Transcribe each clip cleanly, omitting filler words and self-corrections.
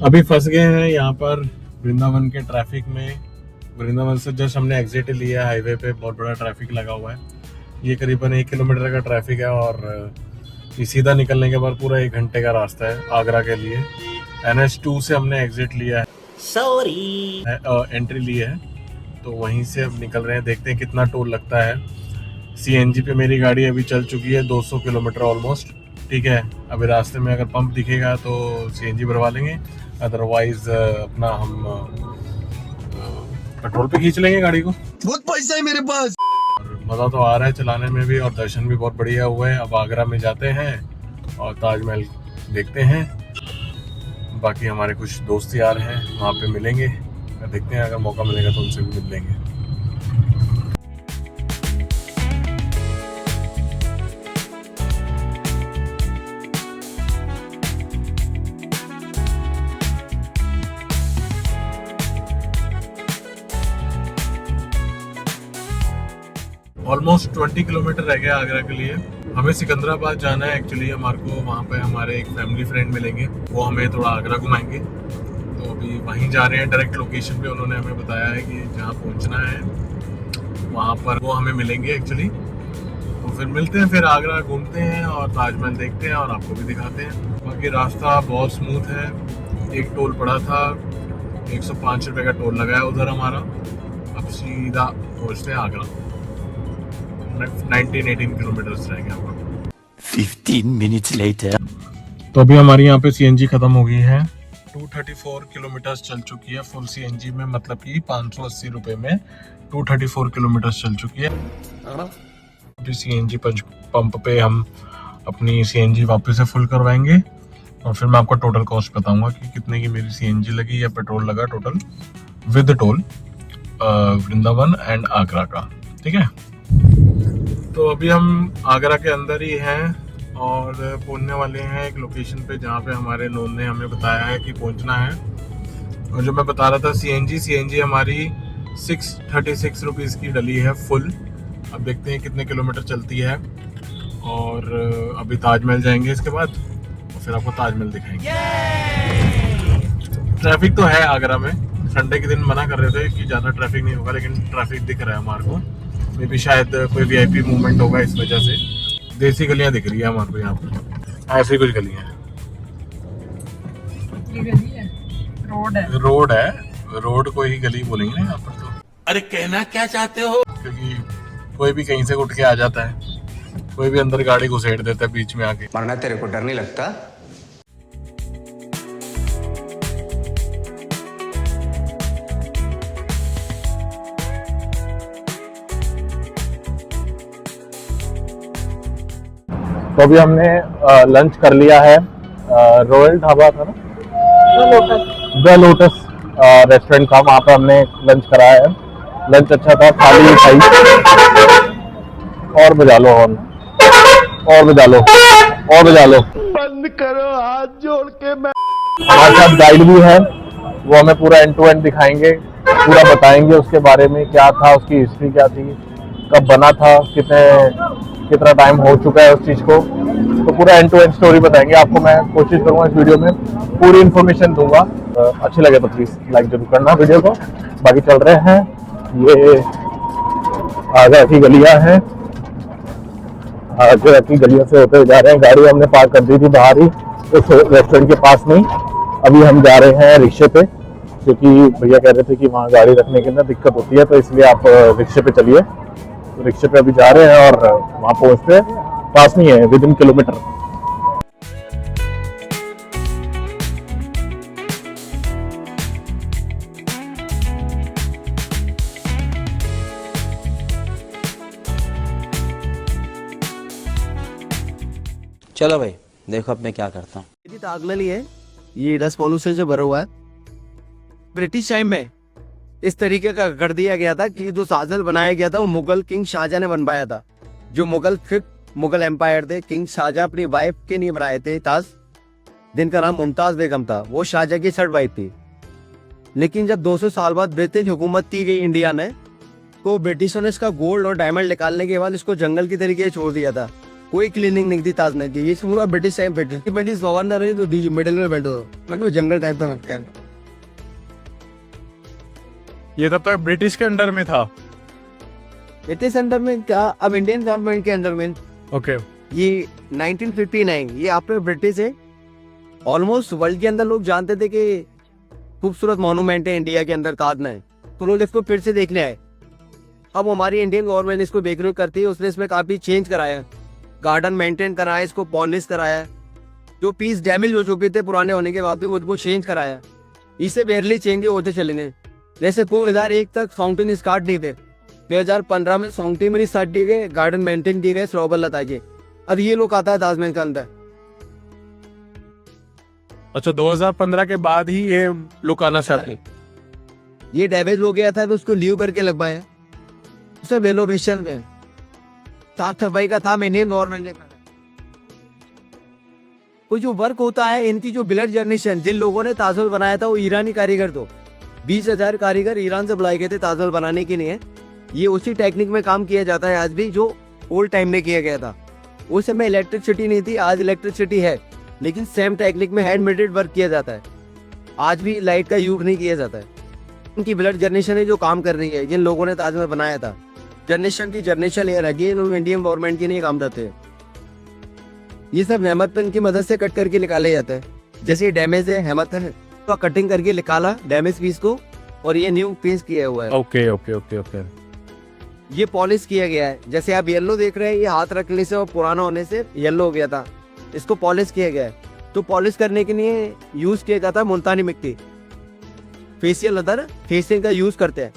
अभी फंस गए हैं यहाँ पर वृंदावन के ट्रैफिक में। वृंदावन से जस्ट हमने एग्जिट लिया है, हाईवे पे बहुत बड़ा ट्रैफिक लगा हुआ है। ये करीबन 1 किलोमीटर का ट्रैफिक है और ये सीधा निकलने के बाद पूरा 1 घंटे का रास्ता है आगरा के लिए। NH2 से हमने एग्जिट लिया है, सॉरी एंट्री ली है, तो वहीं से अब निकल रहे हैं। देखते हैं कितना टोल लगता है। CNG पे मेरी गाड़ी अभी चल चुकी है 200 किलोमीटर ऑलमोस्ट। ठीक है, अभी रास्ते में अगर पंप दिखेगा तो CNG भरवा लेंगे, अदरवाइज अपना हम पेट्रोल पे खींच लेंगे गाड़ी को। बहुत पैसा है मेरे पास। और मज़ा तो आ रहा है चलाने में भी, और दर्शन भी बहुत बढ़िया हुए हैं। अब आगरा में जाते हैं और ताजमहल देखते हैं। बाकी हमारे कुछ दोस्त यार हैं, वहाँ पे मिलेंगे, देखते हैं अगर मौका मिलेगा तो उनसे भी मिल लेंगे। ऑलमोस्ट 20 किलोमीटर रह गया आगरा के लिए। हमें सिकंदराबाद जाना है एक्चुअली। हमारे को वहाँ पे हमारे एक फैमिली फ्रेंड मिलेंगे, वो हमें थोड़ा आगरा घुमाएंगे। तो अभी वहीं जा रहे हैं, डायरेक्ट लोकेशन पे उन्होंने हमें बताया है कि जहाँ पहुँचना है वहाँ पर वो हमें मिलेंगे एक्चुअली। तो फिर मिलते हैं, फिर आगरा घूमते हैं और ताजमहल देखते हैं और आपको भी दिखाते हैं। बाकी रास्ता बहुत स्मूथ है। एक टोल पड़ा था, 105 रुपये का टोल लगा है उधर हमारा। अब सीधा पहुँचते हैं आगरा। 19-18 किलोमीटर रह गया। 15 minutes later. तो अभी हमारी यहाँ पे CNG खत्म हो गई है। 234 किलोमीटर चल चुकी है फुल CNG में, मतलब कि 580 रुपये में 234 किलोमीटर चल चुकी है। अभी CNG पंप पे हम अपनी CNG वापस से फुल करवाएंगे और फिर मैं आपको टोटल कॉस्ट बताऊंगा कि कितने की मेरी CNG लगी या पेट्रोल लगा total with toll Vrindavan and Agra का। ठीक है, तो अभी हम आगरा के अंदर ही हैं और पहुंचने वाले हैं एक लोकेशन पे जहाँ पे हमारे नोन ने हमें बताया है कि पहुंचना है। और जो मैं बता रहा था CNG हमारी 636 रुपीज़ की डली है फुल। अब देखते हैं कितने किलोमीटर चलती है। और अभी ताजमहल जाएंगे इसके बाद और फिर आपको ताजमहल दिखाएंगे। ट्रैफिक तो है आगरा में, संडे के दिन मना कर रहे थे कि ज़्यादा ट्रैफिक नहीं होगा, लेकिन ट्रैफिक दिख रहा है हमारे को। मे भी शायद कोई VIP मूवमेंट होगा इस वजह से। देसी गलियां दिख रही है हमारे को यहाँ पर, ऐसी कुछ गलियां हैं। ये गली है, रोड है, रोड को ही गली बोलेंगे ना यहाँ पर तो। अरे कहना क्या चाहते हो? क्योंकि कोई भी कहीं से उठ के आ जाता है, कोई भी अंदर गाड़ी घुसेड़ देता है बीच में आके। मरना तेरे को डर नहीं लगता? तो अभी हमने लंच कर लिया है। रॉयल ढाबा था ना, द लोटस रेस्टोरेंट था, वहाँ पे हमने लंच कराया है। लंच अच्छा था, थाली खाई। और बजा लो हॉर्न, और बजा लो, और बजा लो। बंद करो हाथ जोड़ के। मैं हमारे साथ गाइड भी है, वो हमें पूरा एंड टू एंड दिखाएंगे, पूरा बताएंगे उसके बारे में, क्या था, उसकी हिस्ट्री क्या थी, कब बना था, कितना टाइम हो चुका है उस चीज़ को। तो पूरा एंड टू एंड स्टोरी बताएंगे आपको। मैं कोशिश करूंगा इस वीडियो में पूरी इन्फॉर्मेशन दूंगा। अच्छी लगे तो प्लीज़ लाइक जरूर करना वीडियो को। बाकी चल रहे हैं, ये आगरा की गलियां हैं, आगरा की गलियों से होते जा रहे हैं। गाड़ी हमने पार्क कर दी थी बाहर ही उस रेस्टोरेंट के पास में ही। अभी हम जा रहे हैं रिक्शे पे, क्योंकि भैया कह रहे थे कि वहाँ गाड़ी रखने के अंदर दिक्कत होती है, तो इसलिए आप रिक्शे पे चलिए। तो रिक्शे पे अभी जा रहे हैं और वहाँ पहुँचते हैं, पास नहीं है, विदिन किलोमीटर। चलो भाई देखो अब मैं क्या करता हूँ। ये तागलली है, ये डस्ट पॉल्यूशन से भरा हुआ है। ब्रिटिश टाइम में इस तरीके का कर दिया गया था कि जो ताजमहल बनाया गया था वो मुगल किंग शाहजहां ने बनवाया था। जो मुगल एम्पायर थे, किंग शाहजहां अपनी वाइफ के लिए बनाए थे ताज, जिनका नाम मुमताज बेगम था। वो शाहजहां की थर्ड वाइफ थी। लेकिन जब 200 साल बाद ब्रिटिश हुकूमत की गई इंडिया में, तो ब्रिटिशों ने इसका गोल्ड और डायमंड निकालने के बाद इसको जंगल की तरीके से छोड़ दिया था। कोई क्लीनिंग नहीं थी ताजमहल की। ये पूरा ब्रिटिश टाइम बैठे, ब्रिटिश गवर्नर है तो मिडिल में बैठो, मतलब जंगल टाइप का लगता है। ये तब तक ब्रिटिश के अंडर में था। ब्रिटिश अंडर में क्या, अब इंडियन गवर्नमेंट के अंडर में। ओके। ये 1959, ये आफ्टर ब्रिटिश है। ऑलमोस्ट वर्ल्ड के अंदर लोग जानते थे कि खूबसूरत मॉन्यूमेंट है इंडिया के अंदर ताजमहल, तो लोग इसको फिर से देखने आए। अब हमारी इंडियन गवर्नमेंट इसको बेकरूल करती है, उसने इसमें काफी चेंज कराया, गार्डन मेंटेन कराया, इसको पॉलिश कराया, जो पीस डैमेज हो चुके थे पुराने होने के बाद भी उसको चेंज कराया। इसे बेरली चेंज होते चले गए। जैसे 2001 तक फाउंटेन स्टार्ट नहीं थे, 2015 में फाउंटेन स्टार्ट किए गए, गार्डन मेंटेन किए गए, स्लोबल लगाए गए। अब ये लोग आता है ताजमहल के अंदर। अच्छा, 2015 के बाद ही ये लुक आना चाहते। ये डैमेज हो गया था तो उसको लीव करके लगवाया, उसे रेनोवेशन में साफ सफाई का था, मैंने गवर्नमेंट ने करा। वो जो वर्क होता है, इनकी जो ब्लड जनरेशन, जिन लोगों ने ताजमहल बनाया था वो ईरानी कारीगर, तो 20,000 कारीगर ईरान से बुलाए गए थे ताजमहल बनाने के लिए। ये उसी टेक्निक में काम किया जाता है आज भी जो ओल्ड टाइम में किया गया था। उस समय इलेक्ट्रिसिटी नहीं थी, आज इलेक्ट्रिसिटी है, लेकिन सेम टेक्निक में हैंडमेडेड वर्क किया जाता है। आज भी लाइट का यूज नहीं किया जाता है। उनकी ब्लड जनरेशन है जो काम कर रही है, जिन लोगों ने ताजमहल बनाया था। जनरेशन की जनरेशन ये रही, लोग इंडियन गवर्नमेंट की नहीं काम करते हैं। ये सब हेमत पेन की मदद से कट करके निकाले जाते हैं। जैसे डैमेज है, हेमत पेन तो कटिंग करके निकाला डैमेज पीस को, और ये न्यू पीस किया हुआ है। Okay okay okay okay. ये पॉलिश किया गया है। जैसे आप येलो देख रहे हैं, ये हाथ रखने से और पुराना होने से येलो हो गया था, इसको पॉलिश किया गया है। तो पॉलिश करने के लिए यूज किया जाता है मुल्तानी मिट्टी, फेशियल अदर फेशियल का यूज करते हैं।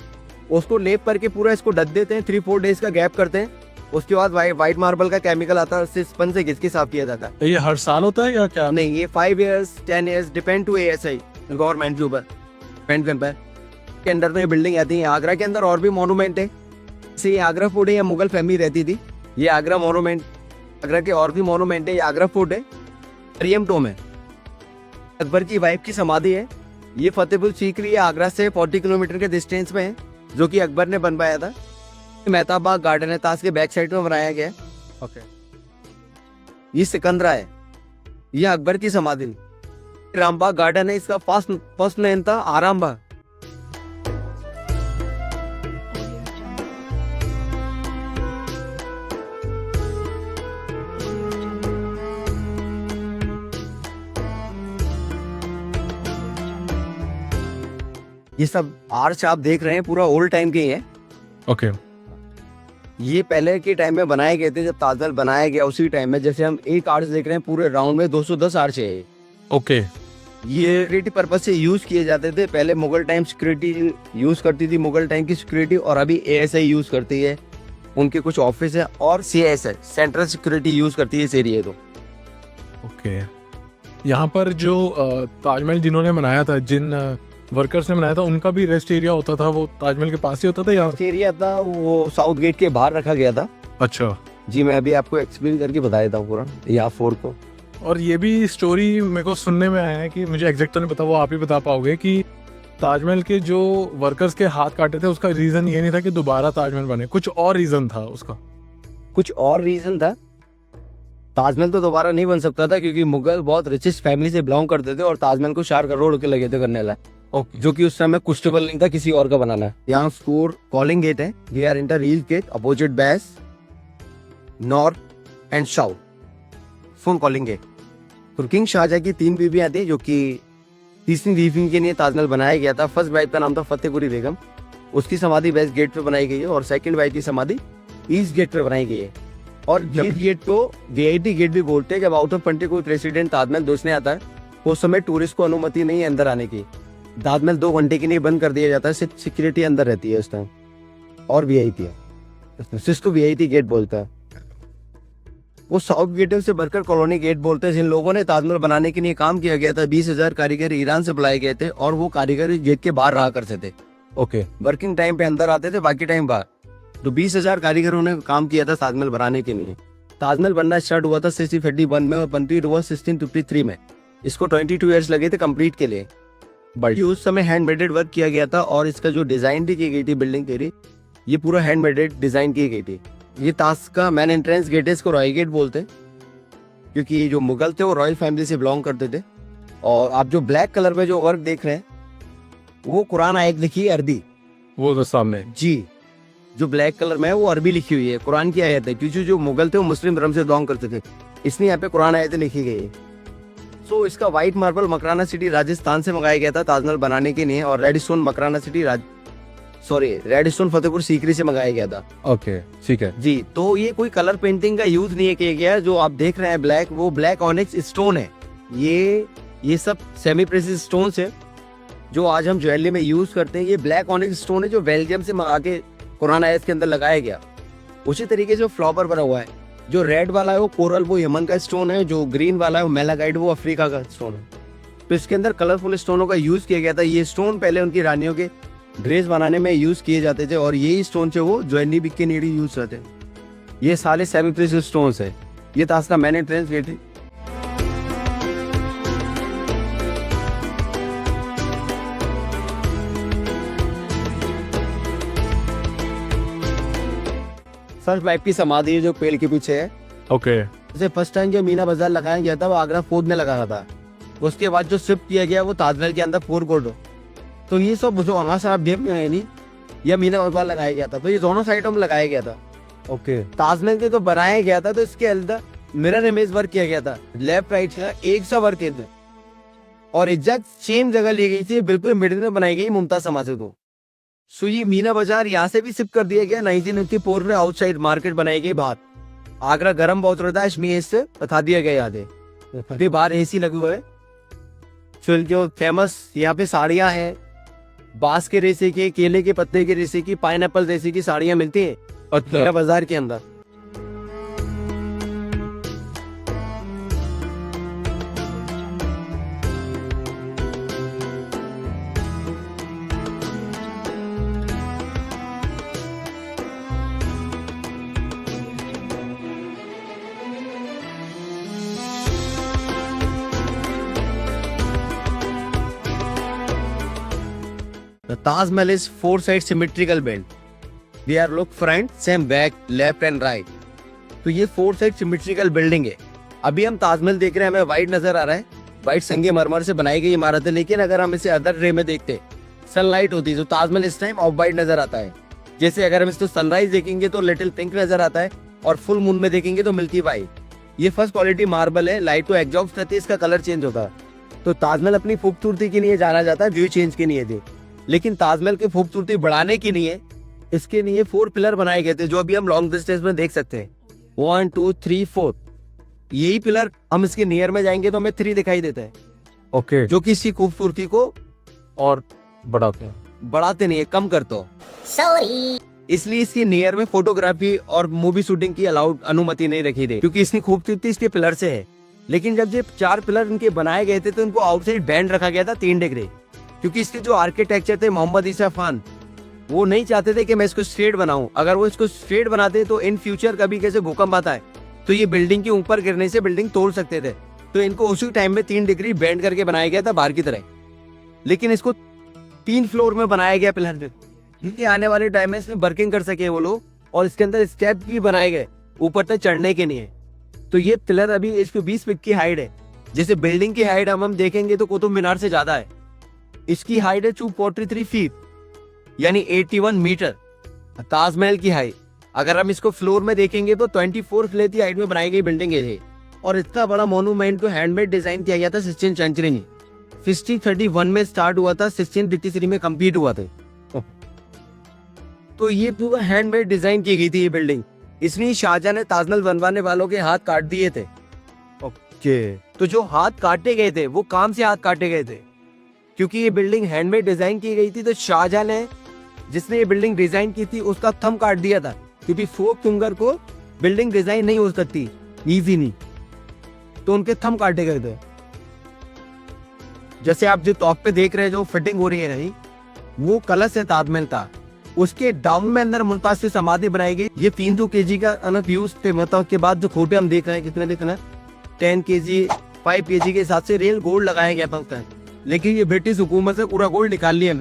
उसको लेप करके पूरा इसको ढक देते हैं, 3-4 डेज का गैप करते हैं। उसके बाद व्हाइट मार्बल का केमिकल आता है, उससे स्पंज से घिस के साफ किया जाता है। ये हर साल होता है या क्या? नहीं, ये 5 years 10 years depend to ASI government के ऊपर डिपेंड करता है। के अंदर तो ये बिल्डिंग आती है। आगरा के अंदर और भी मॉन्यूमेंट है, जैसे ये आगरा फोर्ट है, या मुगल फैमिली रहती थी। ये आगरा मॉन्यूमेंट, आगरा के और भी मॉन्यूमेंट है। ये आगरा फोर्ट है, मरियम टोम है, अकबर की वाइफ की समाधि है। ये फतेहपुर सीकरी आगरा से 40 किलोमीटर के डिस्टेंस में है, जो कि अकबर ने बनवाया था। मेहताब बाग गार्डन है, ताज के बैक साइड में बनाया गया है। ओके। ये सिकंदरा है, ये अकबर की समाधि। रामबाग गार्डन है, इसका फर्स्ट नेम था आराम बाग। ये सब आर्च आप देख रहे हैं पूरा ओल्ड टाइम के ही है। ओके। ये पहले के टाइम में बनाए गए थे, जब ताजमहल बनाया गया उसी टाइम में। जैसे हम एक आर्च देख रहे हैं, पूरे राउंड में 210 आर्च है। ओके। ये सिक्योरिटी पर्पज से यूज किए जाते थे। पहले मुगल टाइम सिक्योरिटी यूज करती थी, मुगल टाइम की सिक्योरिटी, और अभी ASI यूज करती है। उनके कुछ ऑफिस है, और CSI सेंट्रल सिक्योरिटी यूज करती है इस एरिया को। ओके। यहाँ पर जो ताजमहल जिन्होंने बनाया था, जिन वर्कर्स ने बनाया था, उनका भी रेस्ट एरिया होता था, वो ताजमहल के पास ही होता था या? एरिया था वो साउथ गेट के बाहर रखा गया था। अच्छा जी, मैं अभी आपको एक्सप्लेन करके बता देता हूँ पूरा यहाँ फोर्ट को। और ये भी स्टोरी मेरे को सुनने में आया है कि, मुझे एग्जैक्ट तो नहीं पता, वो आप ही बता पाओगे, कि ताजमहल के जो वर्कर्स के हाथ काटे थे उसका रीजन ये नहीं था कि दोबारा ताजमहल बने, कुछ और रीजन था उसका। कुछ और रीजन था। ताजमहल तो दोबारा नहीं बन सकता था, क्योंकि मुगल बहुत रिचेस्ट फैमिली से बिलोंग करते थे, और ताजमहल को 4 करोड़ के लगे थे करने लायक। ओके। जो कि उस समय क्वेश्चनेबल नहीं था किसी और का बनाना। यहाँ स्कोर कॉलिंग गेट है, we are inter reel gate, opposite base, north and south, full calling gate. फिर किंग शाहजहां की 3 बीवियां थी, जो कि तीसरी बीवी के लिए ताजमहल बनाया गया था। फर्स्ट वाइफ का नाम था फतेहपुरी बेगम, उसकी समाधि वेस्ट गेट पे बनाई गई है, और सेकंड वाइफ की समाधि ईस्ट गेट पे बनाई गई है। और इस गेट को VIP गेट भी बोलते हैं। जब आउट ऑफ कंट्री कोई प्रेसिडेंट ताजमहल देखने आता है, उस समय टूरिस्ट को अनुमति नहीं है अंदर आने की। ताजमहल 2 घंटे के लिए बंद कर दिया जाता है, सिर्फ सिक्योरिटी अंदर रहती है उस टाइम, और VIP है, सिर्फ VIP गेट बोलता है। वो साउथ गेट से बढ़कर कॉलोनी गेट बोलते हैं। जिन लोगों ने ताजमहल बनाने के लिए काम किया गया था, 20,000 कारीगर ईरान से बुलाए गए थे, और वो कारीगर गेट के बाहर रहा करते थे। ओके। वर्किंग टाइम पे अंदर आते थे, बाकी टाइम बाहर। तो 20,000 कारीगरों ने काम किया था ताजमहल बनाने के लिए। ताजमहल बनना स्टार्ट हुआ था 1651 में, और कंप्लीट हुआ 1653 में। इसको 22 ईयर्स लगे थे कंप्लीट के लिए। बट उस समय हैंडमेडेड वर्क किया गया था, और इसका जो डिजाइन भी की गई थी बिल्डिंग के लिए, ये पूरा हैंडमेडेड डिजाइन की गई थी। ये ताज का मेन एंट्रेंस गेट है, इसको रॉयल गेट बोलते हैं, क्योंकि ये जो मुगल थे वो रॉयल फैमिली से बिलोंग करते थे। और आप जो ब्लैक कलर में जो वर्क देख रहे हैं वो कुरान आयत लिखी है अरबी। वो तो सामने जी, जो ब्लैक कलर में है वो अरबी लिखी हुई है, कुरान की आयत है, क्योंकि जो मुगल थे वो मुस्लिम धर्म से बिलोंग करते थे, इसलिए यहाँ पे कुरान आयतें लिखी गई है। सो इसका white marble Makrana city Rajasthan से मंगाया गया था ताजमहल बनाने के लिए, और red stone Makrana city red stone Fatehpur Sikri से मंगाया गया था। ओके ठीक है। जी, तो ये कोई कलर पेंटिंग का यूज नहीं किया गया। जो आप देख रहे हैं ब्लैक, वो ब्लैक ऑनिक्स स्टोन है। ये सब सेमी प्रेसिस स्टोन्स है जो आज हम ज्वेलरी में यूज करते हैं। ये ब्लैक ऑनिक्स स्टोन है जो बेल्जियम से मंगा के कुरान आयत के अंदर लगाया गया। उसी तरीके से फ्लावर बना हुआ है, जो रेड वाला है वो कोरल, वो यमन का स्टोन है, जो ग्रीन वाला है वो मेलागाइट, वो अफ्रीका का स्टोन है। तो इसके अंदर कलरफुल स्टोनों का यूज किया गया था। ये स्टोन पहले उनकी रानियों के ड्रेस बनाने में यूज किए जाते थे, और यही स्टोन से वो ज्वेलरी बिक के नीडी यूज करते हैं। ये सारे सेमी प्रेसिस स्टोन्स है। ये ताज का मेन एंट्रेंस गेट है। फर्स्ट वाइफ की समाधि है जो पेड़ के पीछे है। ओके। जैसे फर्स्ट टाइम जो मीना बाजार लगाया गया था वो आगरा फोर्ट में लगाया था। उसके बाद जो शिफ्ट किया गया वो ताजमहल के अंदर फोर कोर्ट। तो ये सब जो वहाँ से आप देख में है नहीं, यह मीना बाजार लगाया गया था। तो ये दोनों साइडों में लगाया गया था। ओके। ताजमहल के तो बनाया गया था, तो इसके अंदर मिरर इमेज वर्क किया गया था। लेफ्ट राइट का एक सा वर्क किया था, और एग्जैक्ट सेम जगह ली गई थी, बिल्कुल मिडिल में बनाई गई मुमताज समाज को। सो ये मीना बाजार यहाँ से भी शिफ्ट कर दिया गया। 1994 में आउटसाइड मार्केट बनाई गई बाहर। आगरा गर्म बहुत रहता है, इसमें इससे बता दिया गया याद है। बाहर एसी लगे हुए है। फिर जो फेमस यहाँ पे साड़ियाँ हैं, बांस के रेशे की, केले के पत्ते के रेशे की, पाइनएप्पल रेशे की साड़ियाँ मिलती हैं मीना बाजार के अंदर। The Taj Mahal is four-side symmetrical build. They are look front, same back, left and right. तो ये फोर साइड सिमेट्रिकल बिल्डिंग है। अभी हम ताजमहल देख रहे हैं, हमें व्हाइट नजर आ रहा है, व्हाइट संगमरमर से बनाई गई इमारत है। लेकिन अगर हम इसे अदर रे में देखते, सनलाइट होती है, तो ताजमहल इस टाइम ऑफ व्हाइट नजर आता है। जैसे अगर हम इसको सनराइज देखेंगे तो लिटिल पिंक नजर आता है, और फुल मून में देखेंगे तो मिल्की व्हाइट। ये फर्स्ट क्वालिटी मार्बल है, लाइट को एग्जॉस्ट करती है, इसका कलर चेंज होता है। तो ताजमहल अपनी खूबसूरती के लिए जाना जाता है, व्यू चेंज के लिए थे। लेकिन ताजमहल की खूबसूरती बढ़ाने के लिए इसके लिए 4 पिलर बनाए गए थे, जो अभी हम लॉन्ग डिस्टेंस में देख सकते हैं। 1 2 3 4 यही पिलर, हम इसके नियर में जाएंगे तो हमें 3 दिखाई देता है। ओके। जो कि इसकी खूबसूरती को और बढ़ाते नहीं है, कम करते हो। सॉरी। इसलिए इसकी नियर में फोटोग्राफी और मूवी शूटिंग की अनुमति नहीं रखी थी, क्योंकि इसकी खूबसूरती इसके पिलर से है। लेकिन जब ये 4 पिलर इनके बनाए गए थे तो इनको आउटसाइड बैंड रखा गया था 3 डिग्री, क्योंकि इसके जो आर्किटेक्चर थे मोहम्मद ईसा खान, वो नहीं चाहते थे कि मैं इसको स्ट्रेट बनाऊं। अगर वो इसको स्ट्रेट बनाते तो इन फ्यूचर कभी कैसे भूकंप आता है तो ये बिल्डिंग के ऊपर गिरने से बिल्डिंग तोड़ सकते थे। तो इनको उसी टाइम में 3 डिग्री बैंड करके बनाया गया था बाहर की तरह। लेकिन इसको 3 फ्लोर में बनाया गया पिलर में, क्योंकि आने वाले टाइम में इसमें वर्किंग कर सके वो लोग। और इसके अंदर स्टेप भी बनाए गए ऊपर तक चढ़ने के लिए। तो ये पिलर अभी 120 फीट की हाइट है। जैसे बिल्डिंग की हाइट हम देखेंगे तो कुतुब मीनार से ज्यादा है। इसकी हाइट है 243 फीट, यानी 81 मीटर। ताजमहल की हाइट अगर हम इसको फ्लोर में देखेंगे तो 24 फ्लोर की हाइट में बनाई गई बिल्डिंग है। और इतना बड़ा मोन्यूमेंट को हैंडमेड डिजाइन किया गया था 16th सेंचुरी में। 1631 में स्टार्ट हुआ था, 1653 में कंप्लीट हुआ था। तो ये पूरा हैंडमेड डिजाइन की गई थी ये बिल्डिंग। इसलिए शाहजहां ने ताजमहल बनवाने वालों के हाथ काट दिए थे। ओके। तो जो हाथ काटे गए थे वो काम से हाथ काटे गए थे, क्योंकि ये बिल्डिंग हैंडमेड डिजाइन की गई थी। तो शाहजहां ने, जिसने ये बिल्डिंग डिजाइन की थी, उसका थंब काट दिया था, क्योंकि फोक फिंगर को बिल्डिंग डिजाइन नहीं हो सकती इजी नहीं, तो उनके थंब काटे गए थे। जैसे आप जो टॉप पे देख रहे हैं जो फिटिंग हो रही है नहीं, वो कलश है ताजमहल था। उसके डाउन में अंदर मुमताज की समाधि बनाई गई। ये 300 kg का व्यूज थे। मतलब के बाद जो खोटे हम देख रहे हैं कितने देखना 10 kg 5 kg के हिसाब से रियल गोल्ड लगाया गया था। लेकिन ये ब्रिटिश हुकूमत से पूरा गोल्ड निकाल लिया।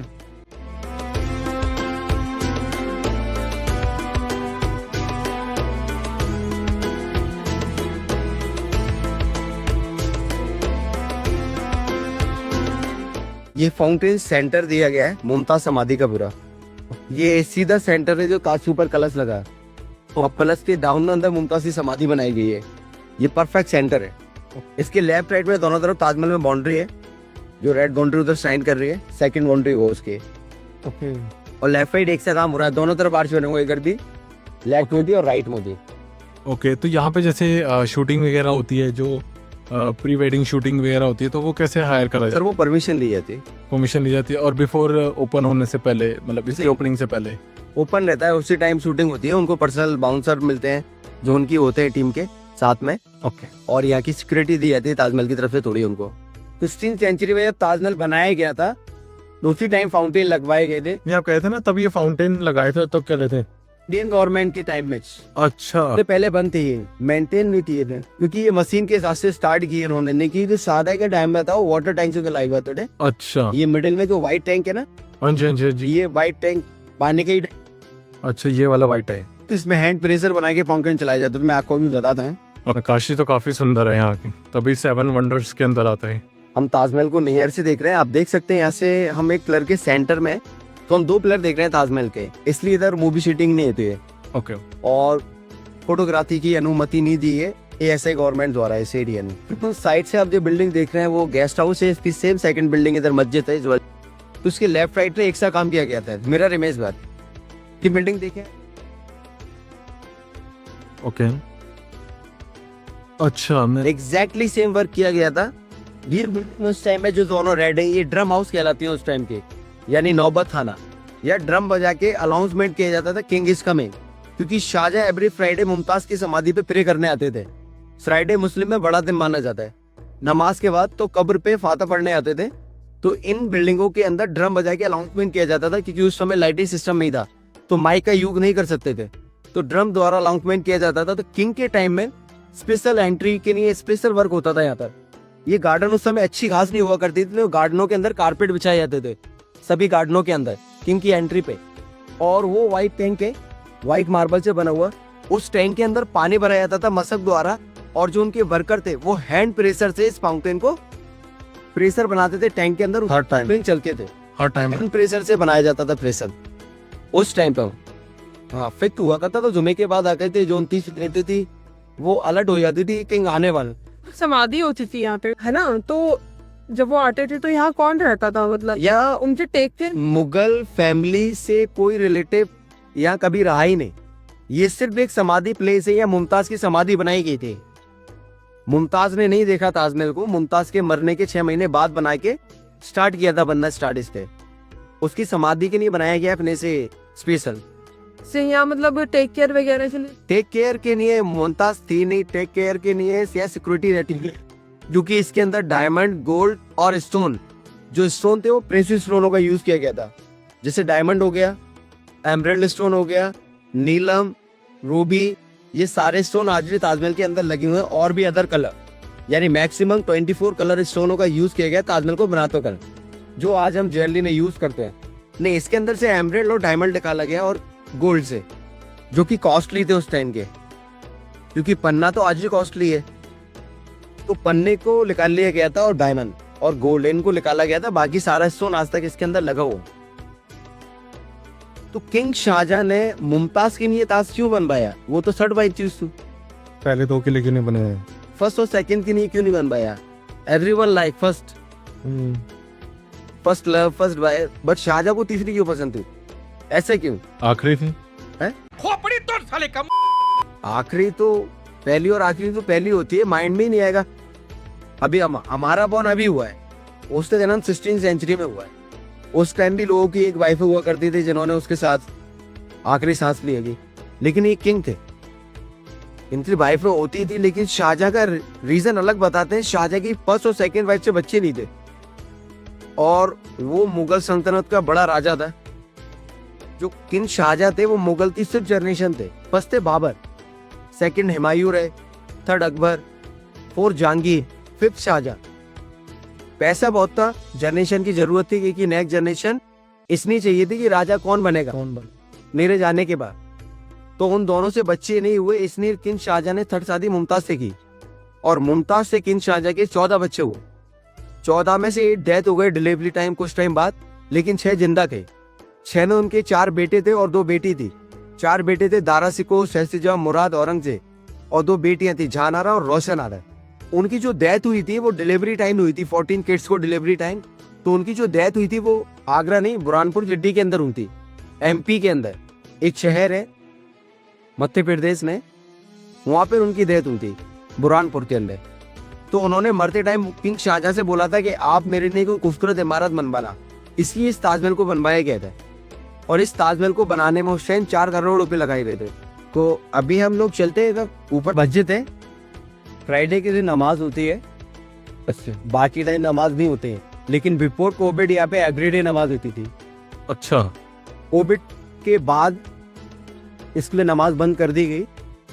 ये फाउंटेन सेंटर दिया गया है मुमताज समाधि का पूरा। ये सीधा सेंटर है जो कांच के ऊपर कलश लगा है और कलश के डाउन अंदर मुमताज की समाधि बनाई गई है। ये परफेक्ट सेंटर है। इसके लेफ्ट राइट में दोनों तरफ ताजमहल में बाउंड्री है, जो रेड बाउंड्री उधर साइन कर रही है, सेकंड बाउंड्री वो उसकी। और लेफ्ट राइट एक से काम हो रहा है, दोनों तरफ आर्च बने हुए, इधर भी लेफ्ट में भी और राइट में भी। ओके, तो यहाँ पे जैसे शूटिंग वगैरह होती है, जो प्री वेडिंग शूटिंग वगैरह होती है, तो वो कैसे हायर करा सर जाता वो परमिशन ली जाती है, है? परमिशन ली जाती है और बिफोर ओपन होने से पहले, मतलब इसकी ओपनिंग से पहले? ओपन रहता है, उसी टाइम शूटिंग होती है। उनको पर्सनल बाउंसर मिलते हैं जो उनकी होते हैं टीम के साथ में। ओके। और यहाँ की सिक्योरिटी दी जाती है ताजमहल की तरफ से थोड़ी उनको। 16वीं सेंचुरी में जब ताजमहल बनाया गया था तो उसी टाइम फाउंटेन लगवाए गए थे। नहीं, आप कहे थे ना तब ये फाउंटेन लगाए थे, तब क्या थे? इंडियन गवर्नमेंट के टाइम में अच्छा। तो पहले बंद थे, ये मेंटेन नहीं किए थे क्योंकि ये मशीन के हिसाब से स्टार्ट किए उन्होंने, नहीं कि जो सादा के टाइम में था वो वाटर टैंक से लाइव हुआ था। अच्छा। ये मिडिल में जो व्हाइट टैंक है ना, हाँ जी, हाँ जी, हाँ जी। ये व्हाइट टैंक पानी का ही। अच्छा, ये वाला वाइट है। तो इसमें हैंड प्रेशर बना के फाउंटेन चलाया जाता है। मैं आपको भी बताता हूँ। और काशी तो काफी सुंदर है यहाँ की, तभी 7 वंडर्स के अंदर आता है। हम ताजमहल को नियर से देख रहे हैं, आप देख सकते हैं यहाँ से हम एक पिलर के सेंटर में, तो हम 2 पिलर देख रहे हैं ताजमहल के, इसलिए इधर मूवी शूटिंग नहीं होती है। ओके। और फोटोग्राफी की अनुमति नहीं दी है ASI गवर्नमेंट द्वारा इस एरिया में। तो साइड से आप जो बिल्डिंग देख रहे हैं वो गेस्ट हाउस है, इसकी सेम सेकंड बिल्डिंग इधर मस्जिद है। तो उसके लेफ्ट राइट में एक सा काम किया गया था, मिरर इमेज बार की बिल्डिंग देखें। ओके। अच्छा, मैं एग्जैक्टली सेम वर्क किया गया था। ये उस टाइम में जो दोनों रेड है, ये ड्रम हाउस कहलाती है उस टाइम के, यानी नौबत खाना, या ड्रम बजा के अनाउंसमेंट किया जाता था किंग इज कमिंग। क्योंकि शाहजहां एवरी फ्राइडे मुमताज की समाधि पे प्रे करने आते थे। फ्राइडे मुस्लिम में बड़ा दिन माना जाता है। नमाज के बाद तो कब्र पे फाता पढ़ने आते थे। तो इन बिल्डिंगों के अंदर ड्रम बजा के अनाउंसमेंट किया जाता था, क्योंकि उस समय लाइटिंग सिस्टम नहीं था, तो माइक का यूज नहीं कर सकते थे, तो ड्रम द्वारा अनाउंसमेंट किया जाता था। तो किंग के टाइम में स्पेशल एंट्री के लिए स्पेशल वर्क होता था यहाँ पर। ये गार्डन उस समय अच्छी घास नहीं हुआ करती थी, तो गार्डनों के अंदर कारपेट बिछाए जाते थे, सभी गार्डनों के अंदर किंग की एंट्री पे। और वो व्हाइट टैंक है, व्हाइट मार्बल से बना हुआ, उस टैंक के अंदर पानी भरा जाता था मशक द्वारा, और जो उनके वर्कर थे वो हैंड प्रेशर से इस फाउंटेन को प्रेशर बनाते थे टैंक के अंदर। हर टाइम चलते थे, हर टाइम हैंड प्रेशर से बनाया जाता था प्रेशर उस टाइम पर। हाँ, फिक्स हुआ करता था। जुमे के बाद आते थे, जो 29 रहती थी वो अलर्ट हो जाती थी किंग आने वाला। समाधि होती थी यहाँ पे, है ना? तो जब वो आते थे तो यहाँ कौन रहता था, मतलब या उनके टेक थे? मुगल फैमिली से कोई रिलेटिव यहाँ कभी रहा ही नहीं। ये सिर्फ एक समाधि प्लेस है, या मुमताज की समाधि बनाई गई थी। मुमताज ने नहीं देखा ताजमहल को, मुमताज के मरने के 6 महीने बाद बना के स्टार्ट किया था बनना, स्टार्ट इसके। उसकी समाधि के लिए बनाया गया अपने से स्पेशल से यहाँ मतलब टेक केयर वगैरह के लिए। टेक केयर के लिए मुमताज थी नहीं, टेक केयर के लिए सिक्योरिटी रहती है, क्योंकि इसके अंदर डायमंड, गोल्ड और स्टोन, जो स्टोन थे वो प्रेशियस स्टोनों का यूज किया गया था। जैसे डायमंड हो गया, एमराल्ड स्टोन हो गया, नीलम, रूबी, ये सारे स्टोन आज भी ताजमहल के अंदर लगे हुए हैं। और भी अदर कलर, यानी मैक्सिमम 24 कलर स्टोनों का यूज किया गया ताजमहल को बनाते कर, जो आज हम ज्वेलरी में यूज करते हैं। नहीं, इसके अंदर से एमराल्ड और डायमंड निकाला गया, और गोल्ड से, जो कि कॉस्टली थे उस टाइम के, क्योंकि पन्ना तो आज भी कॉस्टली है। तो पन्ने को निकाल लिया गया था, और डायमंड और गोल्ड इनको निकाला गया था। बाकी सारा स्टोन आज तक इसके अंदर लगा हुआ। तो किंग शाहजहां ने मुमताज के लिए ताज क्यों बनवाया? वो तो सर्टिफाइड चीज थी। पहले 2 के लिए क्यों नहीं बने हैं? फर्स्ट और सेकंड के लिए क्यों नहीं बनवाया? Everyone like first, first love, first bye, but Shahjahan को तीसरी क्यों पसंद थी? ऐसे क्यों? आखिरी थी। खोपड़ी तोड़ साले का। आखिरी तो पहली, और आखिरी तो पहली होती है, माइंड में ही नहीं आएगा। अभी हमारा बॉर्न अभी हुआ है, उसका जन्म 16वीं सेंचुरी में हुआ है। उस टाइम भी लोगों की एक वाइफ हुआ करती थी जिन्होंने उसके साथ आखिरी सांस ली होगी, लेकिन ये किंग थे, इनकी वाइफ होती थी। लेकिन शाहजहां का रीजन अलग बताते हैं। शाहजहां की फर्स्ट और सेकंड वाइफ से बच्चे नहीं थे, और वो मुगल सल्तनत का बड़ा राजा था। जो किंग शाहजहां थे वो मुगल की 6 जनरेशन थे। फर्स्ट थे बाबर, सेकंड हुमायूं रहे, थर्ड अकबर, 4 जहांगीर, 5th शाहजहां। पैसा बहुत था, जनरेशन की जरूरत थी, क्योंकि नेक्स्ट जनरेशन इसलिए चाहिए थी कि राजा कौन बनेगा मेरे जाने के बाद। तो उन दोनों से बच्चे नहीं हुए, इसलिए किंग शाहजहां ने 3rd शादी मुमताज से की, और मुमताज से किंग शाहजहां के 14 बच्चे हुए। 14 में से 8 डेथ हो गए डिलीवरी टाइम कुछ टाइम बाद, लेकिन 6 जिंदा थे। 6 में उनके 4 बेटे थे और 2 बेटी थी। 4 बेटे थे दारा सिको, शहसिजा, मुराद, औरंगजेब, और 2 बेटियां थी जहानारा और रोशन आरा। उनकी जो डेथ हुई थी वो डिलीवरी टाइम हुई थी, 14 किड्स को डिलीवरी टाइम। तो उनकी जो डेथ हुई थी वो आगरा नहीं, बुरहानपुर जिड्डी के अंदर हुई थी, MP के अंदर एक शहर है मध्य प्रदेश में, वहां पर उनकी डेथ हुई थी बुरहानपुर के अंदर। तो उन्होंने मरते टाइम किंग शाहजहां से बोला था कि आप मेरे लिए कोई खूबसूरत इमारत बनवाना, इसलिए इस ताजमहल को बनवाया गया था। और इस ताजमहल को बनाने में उस टाइम 4 करोड़ रुपए लगाए गए थे। तो अभी हम लोग चलते हैं, इधर ऊपर मस्जिद है, फ्राइडे के दिन नमाज होती है, अच्छा बाकी टाइम नमाज नहीं होती है, लेकिन बिफोर कोविड यहाँ पे एवरीडे नमाज होती थी। अच्छा, कोविड के बाद इसके लिए नमाज बंद कर दी गई,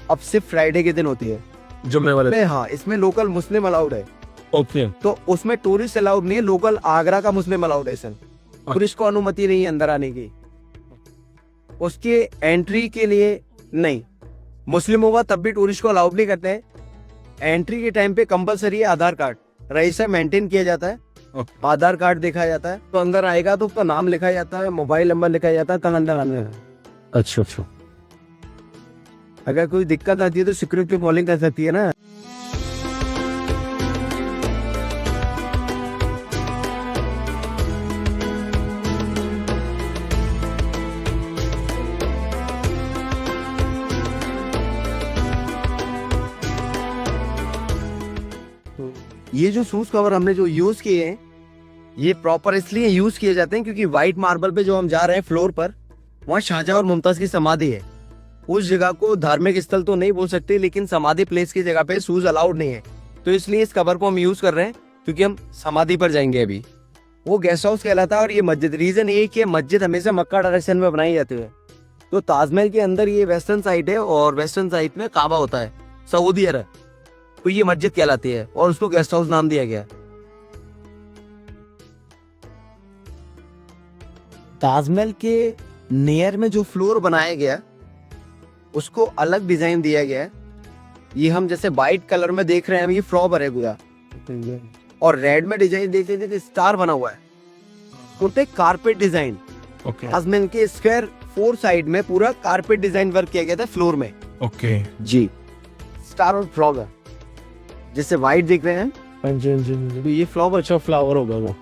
अब सिर्फ फ्राइडे के दिन होती है जुम्मे वाले। हाँ, इसमें लोकल मुस्लिम अलाउड है, ओके, तो उसमें टूरिस्ट अलाउड नहीं है, लोकल आगरा का मुस्लिम अलाउड है सर। टूरिस्ट को अनुमति नहीं है अंदर आने की, उसके एंट्री के लिए नहीं। मुस्लिम होगा तब भी टूरिस्ट को अलाउड नहीं करते हैं। एंट्री के टाइम पे कंपलसरी है आधार कार्ड, रजिस्टर मेंटेन किया जाता है, आधार कार्ड देखा जाता है, तो अंदर आएगा तो उसका नाम लिखा जाता है, मोबाइल नंबर लिखा जाता है, तब अंदर आने है। अच्छा अच्छा। अगर कोई दिक्कत आती है तो सिक्योरिटी कॉलिंग कर सकती है ना। ये जो शूज कवर हमने जो यूज किए हैं, ये प्रॉपर इसलिए यूज किए जाते हैं क्योंकि व्हाइट मार्बल पे जो हम जा रहे हैं फ्लोर पर, वहाँ शाहजहां और मुमताज की समाधि है। उस जगह को धार्मिक स्थल तो नहीं बोल सकते, लेकिन समाधि प्लेस की जगह पे शूज अलाउड नहीं है, तो इसलिए इस कवर को हम यूज कर रहे हैं क्योंकि हम समाधि पर जाएंगे अभी। वो गेस्ट हाउस कहलाता है और ये मस्जिद, रीजन ये कि मस्जिद हमेशा मक्का डायरेक्शन में बनाई जाती है। तो ताजमहल के अंदर ये वेस्टर्न साइड है और वेस्टर्न साइड में काबा होता है, सऊदी अरब, तो ये मस्जिद कहलाती है और उसको गेस्ट हाउस नाम दिया गया। ताजमहल के नियर में जो फ्लोर बनाया गया उसको अलग डिजाइन दिया गया है। ये हम जैसे व्हाइट कलर में देख रहे हैं, ये फ्लॉवर है पूरा, और रेड में डिजाइन देख रहे थे, स्टार बना हुआ है, उनपे कारपेट डिजाइन। ओके, ताजमहल के स्क्वायर 4 साइड में पूरा कारपेट डिजाइन वर्क किया गया था फ्लोर में। ओके जी, स्टार और फ्लॉवर जैसे व्हाइट दिख रहे हैं, तो ये फ्लॉवर, अच्छा फ्लावर होगा वो।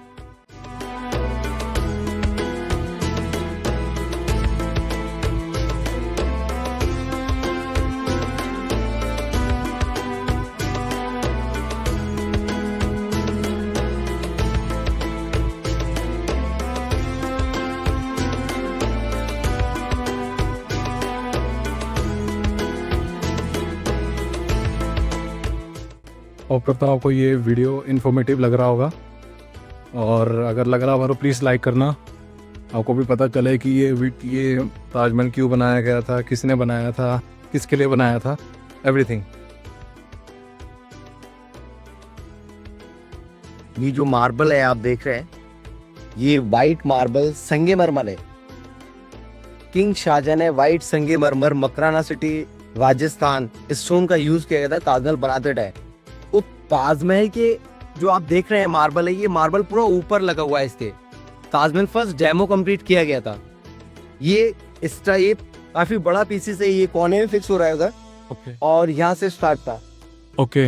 और करता हूँ आपको ये वीडियो इन्फॉर्मेटिव लग रहा होगा, और अगर लग रहा होगा तो प्लीज़ लाइक करना, आपको भी पता चले कि ये ताजमहल क्यों बनाया गया था, किसने बनाया था, किसके लिए बनाया था, एवरीथिंग। ये जो मार्बल है आप देख रहे हैं, ये व्हाइट मार्बल संगमरमर है। किंग शाहजहां ने व्हाइट संगमरमर मकराना सिटी राजस्थान स्टोन का यूज किया गया था ताजमहल बनाते टाइम। तो ताजमहल के जो आप देख रहे हैं मार्बल है, ये मार्बल पूरा ऊपर लगा हुआ है इसके। ताजमहल फर्स्ट डेमो कंप्लीट किया गया था। ये काफी बड़ा पीसेस है, ये कोने में फिक्स हो रहा है उधर, और यहाँ से स्टार्ट था, ओके,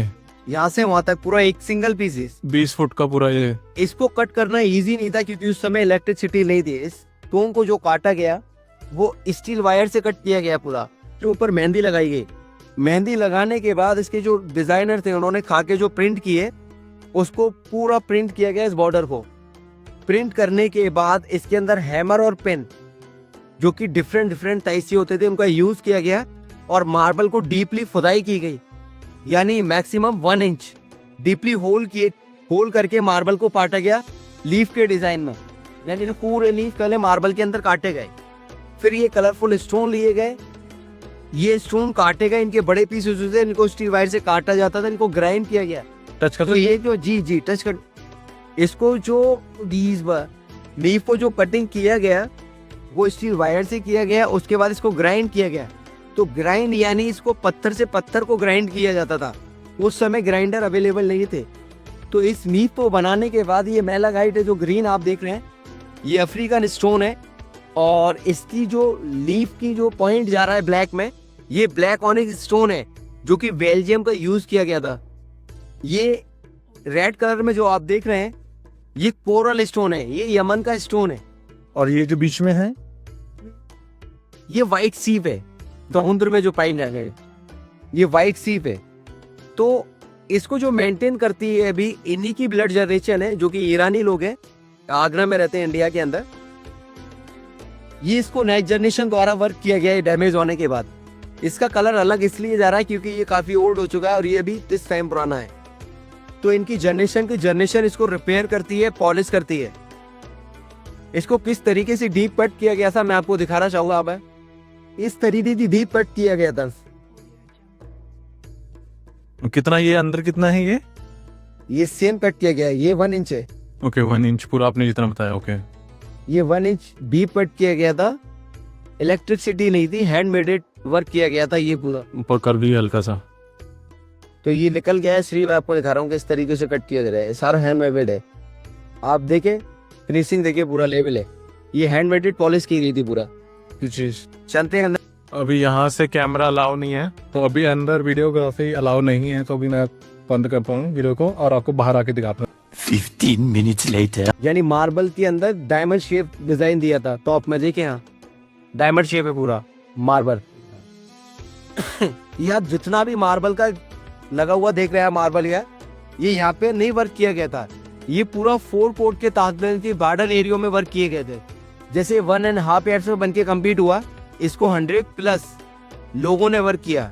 यहाँ से वहां तक पूरा एक सिंगल पीसेस 20 फुट का पूरा ये। इसको कट करना इजी नहीं था क्योंकि उस समय इलेक्ट्रिसिटी नहीं थी। इस स्टोन को जो काटा गया वो स्टील वायर से कट किया गया पूरा, जो ऊपर मेहंदी लगाई गई। मेहंदी लगाने के बाद इसके जो डिजाइनर थे उन्होंने खा के जो प्रिंट किए, उसको पूरा प्रिंट किया गया। इस बॉर्डर को प्रिंट करने के बाद इसके अंदर हैमर और पेन, जो कि डिफरेंट टाइप होते थे, उनका यूज किया गया, और मार्बल को डीपली खुदाई की गई, यानी मैक्सिमम 1 इंच डीपली होल करके मार्बल को काटा गया लीफ के डिजाइन में, यानी पूरे लीफ पहले मार्बल के अंदर काटे गए। फिर ये कलरफुल स्टोन लिए गए, ये स्टोन काटे गए, इनके बड़े पीस होते, इनको स्टील वायर से काटा जाता था, इनको ग्राइंड किया गया। टच कर, तो ये जो जी टच कर, इसको जो लीफ को जो कटिंग किया गया वो स्टील वायर से किया गया, उसके बाद इसको ग्राइंड किया गया। तो ग्राइंड यानी इसको पत्थर से पत्थर को ग्राइंड किया जाता था, उस समय ग्राइंडर अवेलेबल नहीं थे, तो इस लीफ को बनाने के बाद ये मेलागाइट है जो ग्रीन आप देख रहे हैं, ये अफ्रीकन स्टोन है। और इसकी जो लीफ की जो पॉइंट जा रहा है ब्लैक में, ये ब्लैक ऑनिक्स स्टोन है जो कि बेल्जियम का यूज किया गया था। ये रेड कलर में जो आप देख रहे हैं ये कोरल स्टोन है, ये यमन का स्टोन है। और ये जो बीच में है ये व्हाइट सीप है, समुद्र में जो पाई जाते हैं ये व्हाइट सीप है। तो इसको जो मेंटेन करती है अभी इन्हीं की ब्लड जनरेशन है जो कि ईरानी लोग हैं, आगरा में रहते हैं इंडिया के अंदर। ये इसको नेक्स्ट जनरेशन द्वारा वर्क किया गया है डैमेज होने के बाद। इसका कलर अलग इसलिए जा रहा है क्योंकि ये काफी ओल्ड हो चुका है और ये अभी इस टाइम पुराना है। तो इनकी जनरेशन की जनरेशन इसको रिपेयर करती है, पॉलिश करती है। इसको किस तरीके से डीप कट किया गया था मैं आपको दिखाना चाहूंगा। अब इस तरीके से डीप कट किया गया था। कितना, ये अंदर कितना है ये सेम कट किया गया है, ये 1 इंच है। ओके 1 इंच पूरा आपने जितना बताया। ओके ये 1 इंच डीप कट किया गया था, इलेक्ट्रिसिटी नहीं थी, हैंड मेडेड वर्क किया गया था ये पूरा। ऊपर कर दिया हल्का सा। तो ये निकल गया है, सिर्फ मैं आपको दिखा रहा हूँ किस तरीके से कट किया जा रहा है। सारा हैंड मेड है, आप देखें फिनिशिंग देखिए, पूरा लेवल है। ये हैंड मेडेड पॉलिश की गई थी पूरा। चलते हैं अंदर। अभी यहाँ से कैमरा अलाउ नहीं है, तो अभी अंदर वीडियोग्राफी अलाउ नहीं है, तो अभी मैं बंद करता हूँ वीडियो को और आपको बाहर आके दिखाता हूँ। 15 minutes later. यानी मार्बल के अंदर डायमंड शेप डिजाइन दिया था टॉप में, देखे यहाँ डायमंड शेप है पूरा मार्बल। यह जितना भी मार्बल का लगा हुआ देख रहे हैं मार्बल, ये यहाँ पे नहीं वर्क किया गया था। ये पूरा 4 कोट के ताजमहल के गार्डन एरिया में वर्क किए गए थे। जैसे 1.5 ईयर्स में बनके कंप्लीट हुआ, इसको 100+ लोगों ने वर्क किया।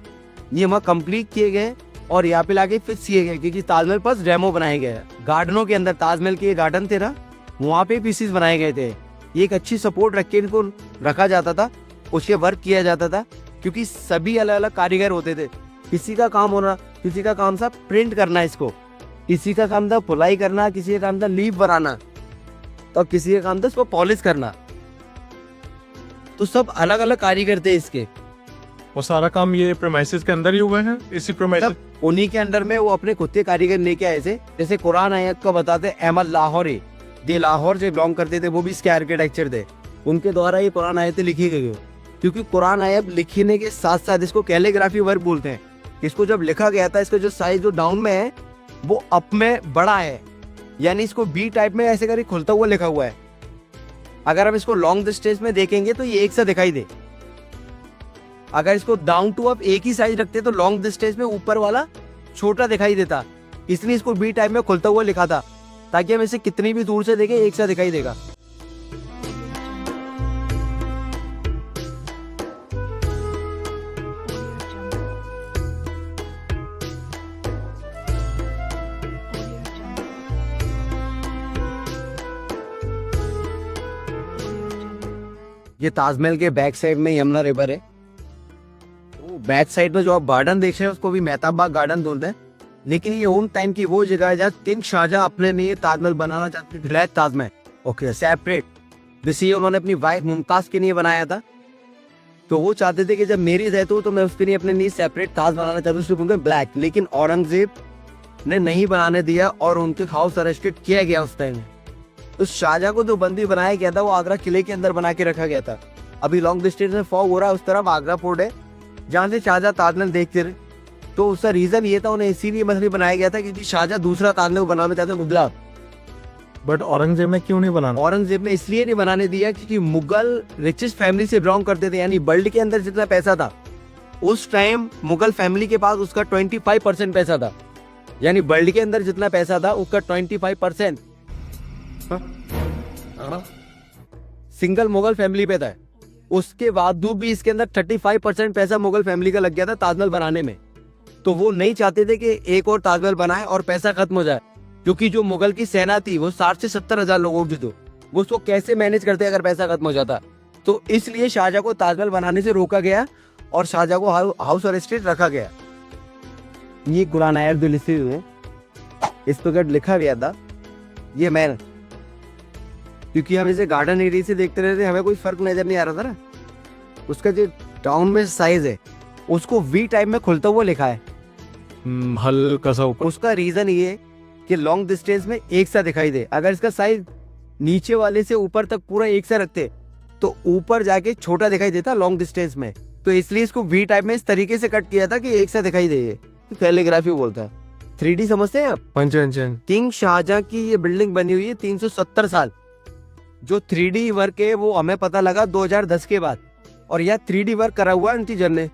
ये वहाँ कंप्लीट किए गए और यहाँ पे लाके फिक्स किए गए क्योंकि ताजमहल पास डेमो बनाए गए। गार्डनों के अंदर ताजमहल के गार्डन थे ना, वहाँ पे पीसीस बनाए गए थे। ये एक अच्छी सपोर्ट रख के इनको रखा जाता था, उसके वर्क किया जाता था क्योंकि सभी अलग अलग कारीगर होते थे। किसी का काम होना, किसी का काम था प्रिंट करना इसको, किसी का काम था फुलाई करना, किसी का काम था लीफ बनाना, तो किसी का काम था इसको पॉलिश करना। तो सब अलग अलग कारीगर थे इसके। वो सारा काम ये प्रेमाइसिस के अंदर ही हुआ है, इसी प्रेमाइसिस उन्हीं के अंदर में वो अपने खुद के कारीगर लेके आए थे। जैसे कुरान आयत को बताते अहमद लाहौरी, जो लाहौर से बिलोंग करते थे, वो भी इसके आर्किटेक्चर थे। उनके द्वारा ये कुरान आयतें लिखी गई हो, क्योंकि कुरान आयत लिखने के साथ साथ इसको कैलीग्राफी वर्क बोलते हैं। इसको जब लिखा गया था, इसका जो साइज जो डाउन में है वो अप में बड़ा है, यानी इसको बी टाइप में ऐसे करके खुलता हुआ लिखा हुआ है। अगर हम इसको लॉन्ग डिस्टेंस में देखेंगे तो ये एक सा दिखाई दे। अगर इसको डाउन टू अप एक ही साइज रखते तो लॉन्ग डिस्टेंस में ऊपर वाला छोटा दिखाई देता, इसलिए इसको बी टाइप में खुलता हुआ लिखा था ताकि हम इसे कितनी भी दूर से देखें एक सा दिखाई देगा। ये ताजमहल के बैक साइड में यमुना रिवर है। तो बैक साइड में जो आप गार्डन देख रहे हैं उसको भी मेहताब बाग गार्डन बोलते हैं, लेकिन ये उन टाइम की वो जगह है जहाँ 3 शाहजहां अपने लिए ताजमहल बनाना चाहते थे, फ्लैट ताजमहल, ओके सेपरेट, जिसे उन्होंने अपनी वाइफ मुमताज के लिए बनाया था। तो वो चाहते थे कि जब मेरी डेथ हो तो मैं उसके लिए अपने लिए सेपरेट ताज बनाना चाहता हूँ, ब्लैक। लेकिन औरंगजेब ने नहीं बनाने दिया और उनके हाउस अरेस्टेड किया गया उस टाइम। तो शाहजहां को जो बंदी बनाया गया था वो आगरा किले के अंदर बना के रखा गया था। अभी लॉन्ग डिस्टेंस में फॉग हो रहा है, उस तरफ आगरा फोर्ट है जहाँ से शाहजहां ताजमहल देखते रहे। तो उसका रीजन ये था, उन्हें इसीलिए मसले बनाया गया था क्योंकि शाहजहां दूसरा ताजमहल बनाना चाहते मुगल। बट औरंगजेब ने क्यों नहीं बनाना? औरंगजेब ने इसलिए नहीं बनाने दिया क्योंकि मुगल रिचेस्ट फैमिली से बिलोंग करते थे, यानी वर्ल्ड के अंदर जितना पैसा था उस टाइम मुगल फैमिली के पास उसका 25% पैसा था। यानी वर्ल्ड के अंदर जितना पैसा था उसका 25% सिंगल मुगल फैमिली पे था। उसके बाद भी इसके अंदर 35% पैसा मुगल फैमिली का लग गया था ताजमहल बनाने में। तो वो नहीं चाहते थे कि एक और ताजमहल बनाए और पैसा खत्म हो जाए, क्योंकि जो मुगल की सेना थी वो 60 से 70 हजार लोगों की, तो वो उसको कैसे मैनेज करते अगर पैसा खत्म हो जाता। तो इसलिए शाहजहां को ताजमहल बनाने से रोका गया और शाहजहां को हाउस अरेस्टेड रखा गया। ये कुरान आयत जो लिखी हुई है इस पर लिखा गया था, ये मैन, क्योंकि हम इसे गार्डन एरिया से देखते रहते हमें कोई फर्क नजर नहीं आ रहा था ना। उसका जो टाउन में साइज है उसको वी टाइप में खुलता हुआ लिखा है, हल्का सा ऊपर। उसका रीजन ये कि लॉन्ग डिस्टेंस में एक सा दिखाई दे। अगर इसका साइज नीचे वाले से ऊपर तक पूरा एक सा रखते तो ऊपर जाके छोटा दिखाई देता लॉन्ग डिस्टेंस में, तो इसलिए इसको वी टाइप में इस तरीके से कट किया था कि एक सा दिखाई दे। ये कैलीग्राफी बोलता है। 3D समझते हैं आप? किंग शाहजहां की ये बिल्डिंग बनी हुई है 370 साल। जो 3D वर्क है वो हमें पता लगा 2010 के बाद, और यह 3D वर्क करा हुआ इंटीरियर ने,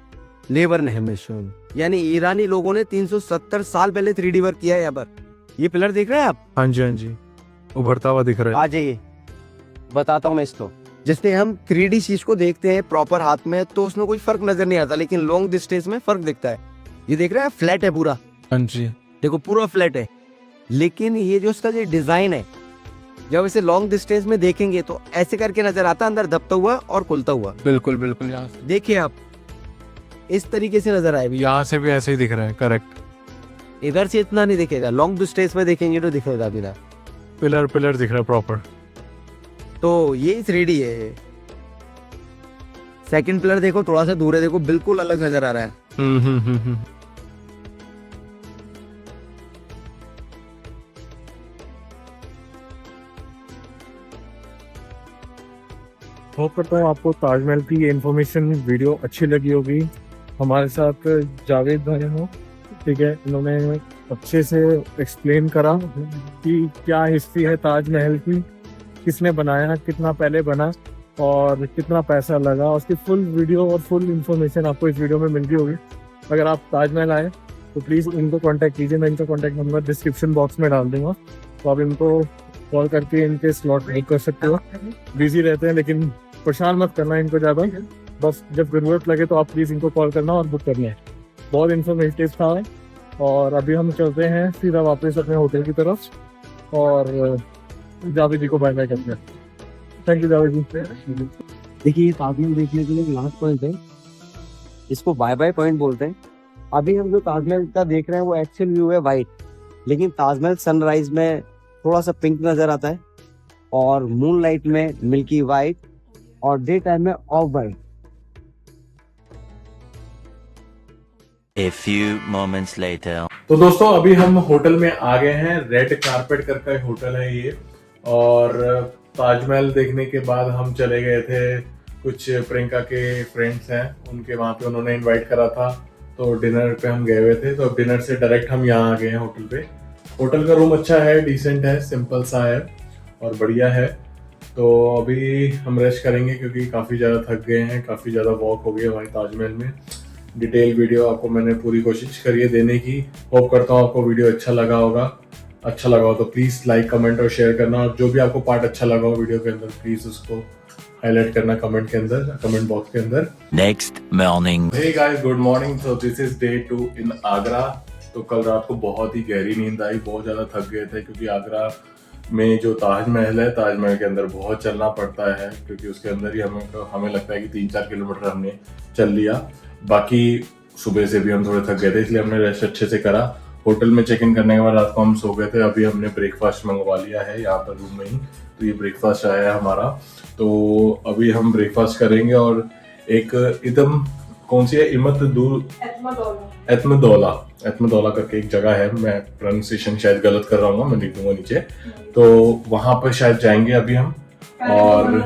लेबर ने हमेशा, यानी ईरानी लोगों ने 370 साल पहले 3D वर्क किया है यहाँ पर। ये पिलर देख रहे हैं आप? हाँ जी उभरता हुआ दिख रहा आ जाइए, बताता हूँ मैं इसको। जैसे हम 3D चीज को देखते हैं प्रॉपर हाथ में तो उसमें कोई फर्क नजर नहीं आता, लेकिन लॉन्ग डिस्टेंस में फर्क दिखता है। ये देख रहे हैं, फ्लैट है पूरा। हाँ जी, देखो पूरा फ्लैट है, लेकिन ये जो इसका जो डिजाइन है, जब इसे लॉन्ग डिस्टेंस में देखेंगे तो ऐसे करके नजर आता है, अंदर दबता हुआ और खुलता हुआ। बिल्कुल यहाँ देखिए आप, इस तरीके से नजर आएगी। यहाँ से भी ऐसे ही दिख रहा है, करेक्ट। इधर से इतना नहीं दिखेगा, लॉन्ग डिस्टेंस में देखेंगे तो दिखेगा बिना। पिलर दिख रहा है प्रॉपर। तो ये 3D है। सेकंड पिलर देखो, थोड़ा सा दूर है, देखो बिल्कुल अलग नजर आ रहा है। होप करता हूँ आपको ताजमहल की ये इन्फॉर्मेशन वीडियो अच्छी लगी होगी। हमारे साथ जावेद भाई हो, ठीक है, इन्होंने अच्छे से एक्सप्लेन करा कि क्या हिस्ट्री है ताजमहल की, किसने बनाया, कितना पहले बना और कितना पैसा लगा। उसकी फुल वीडियो और फुल इन्फॉर्मेशन आपको इस वीडियो में मिल गई होगी। अगर आप ताजमहल आए तो प्लीज़ इनको कांटेक्ट कीजिए, मैं इनका कांटेक्ट नंबर डिस्क्रिप्शन बॉक्स में डाल दूंगा, तो आप इनको कॉल करके इनके स्लॉट बुक कर सकते हो। बिजी रहते हैं लेकिन परेशान मत करना इनको ज़्यादा, बस जब ज़रूरत लगे तो आप प्लीज़ इनको कॉल करना और बुक करना है। बहुत इन्फॉर्मेटिव था। और अभी हम चलते हैं सीधा वापस अपने होटल की तरफ और जावेद जी को बाय बाय करते हैं। थैंक यू जावेद जी। देखिए ये ताजमहल देखने के लिए लास्ट पॉइंट है, इसको बाय बाय पॉइंट बोलते हैं। अभी हम जो ताजमहल का देख रहे हैं वो एक्चुअल व्यू है वाइट, लेकिन ताजमहल सनराइज में थोड़ा सा पिंक नजर आता है और मून लाइट में मिल्की वाइट और डे टाइम में of white. A few moments later. तो दोस्तों अभी हम होटल में आ गए हैं। रेड कारपेट करके होटल है ये, और ताजमहल देखने के बाद हम चले गए थे, कुछ प्रियंका के फ्रेंड्स हैं उनके वहाँ पे, उन्होंने इनवाइट करा था तो डिनर पे हम गए हुए थे। तो डिनर से डायरेक्ट हम यहाँ आ गए हैं होटल पे। होटल का रूम अच्छा है, डिसेंट है, सिंपल सा है और बढ़िया है। तो अभी हम रेस्ट करेंगे क्योंकि काफ़ी ज़्यादा थक गए हैं, काफ़ी ज़्यादा वॉक हो गई हमारी ताजमहल में। डिटेल वीडियो आपको मैंने पूरी कोशिश करी है देने की। होप करता हूँ आपको वीडियो अच्छा लगा होगा। अच्छा लगा हो तो प्लीज़ लाइक, कमेंट और शेयर करना, और जो भी आपको पार्ट अच्छा लगा हो वीडियो के अंदर प्लीज़ उसको हाईलाइट करना कमेंट के अंदर, कमेंट बॉक्स के अंदर। Next morning. Hey guys, good morning. So this is day 2 इन आगरा। तो कल रात को बहुत ही गहरी नींद आई, बहुत ज़्यादा थक गए थे क्योंकि आगरा में जो ताजमहल है, ताजमहल के अंदर बहुत चलना पड़ता है क्योंकि उसके अंदर ही हमें लगता है कि 3-4 किलोमीटर हमने चल लिया। बाकी सुबह से भी हम थोड़े थक गए थे, इसलिए हमने रेस्ट अच्छे से करा। होटल में चेक इन करने के बाद रात को हम सो गए थे। अभी हमने ब्रेकफास्ट मंगवा लिया है यहाँ पर रूम में ही, तो ये ब्रेकफास्ट आया है हमारा। तो अभी हम ब्रेकफास्ट करेंगे और एक एकदम कौन सी है, एतमदौला करके एक जगह है, मैं प्रोनाउंसिएशन शायद गलत कर रहा हूँ, मैं लिख दूंगा नीचे। तो वहां पर शायद जाएंगे अभी हम। और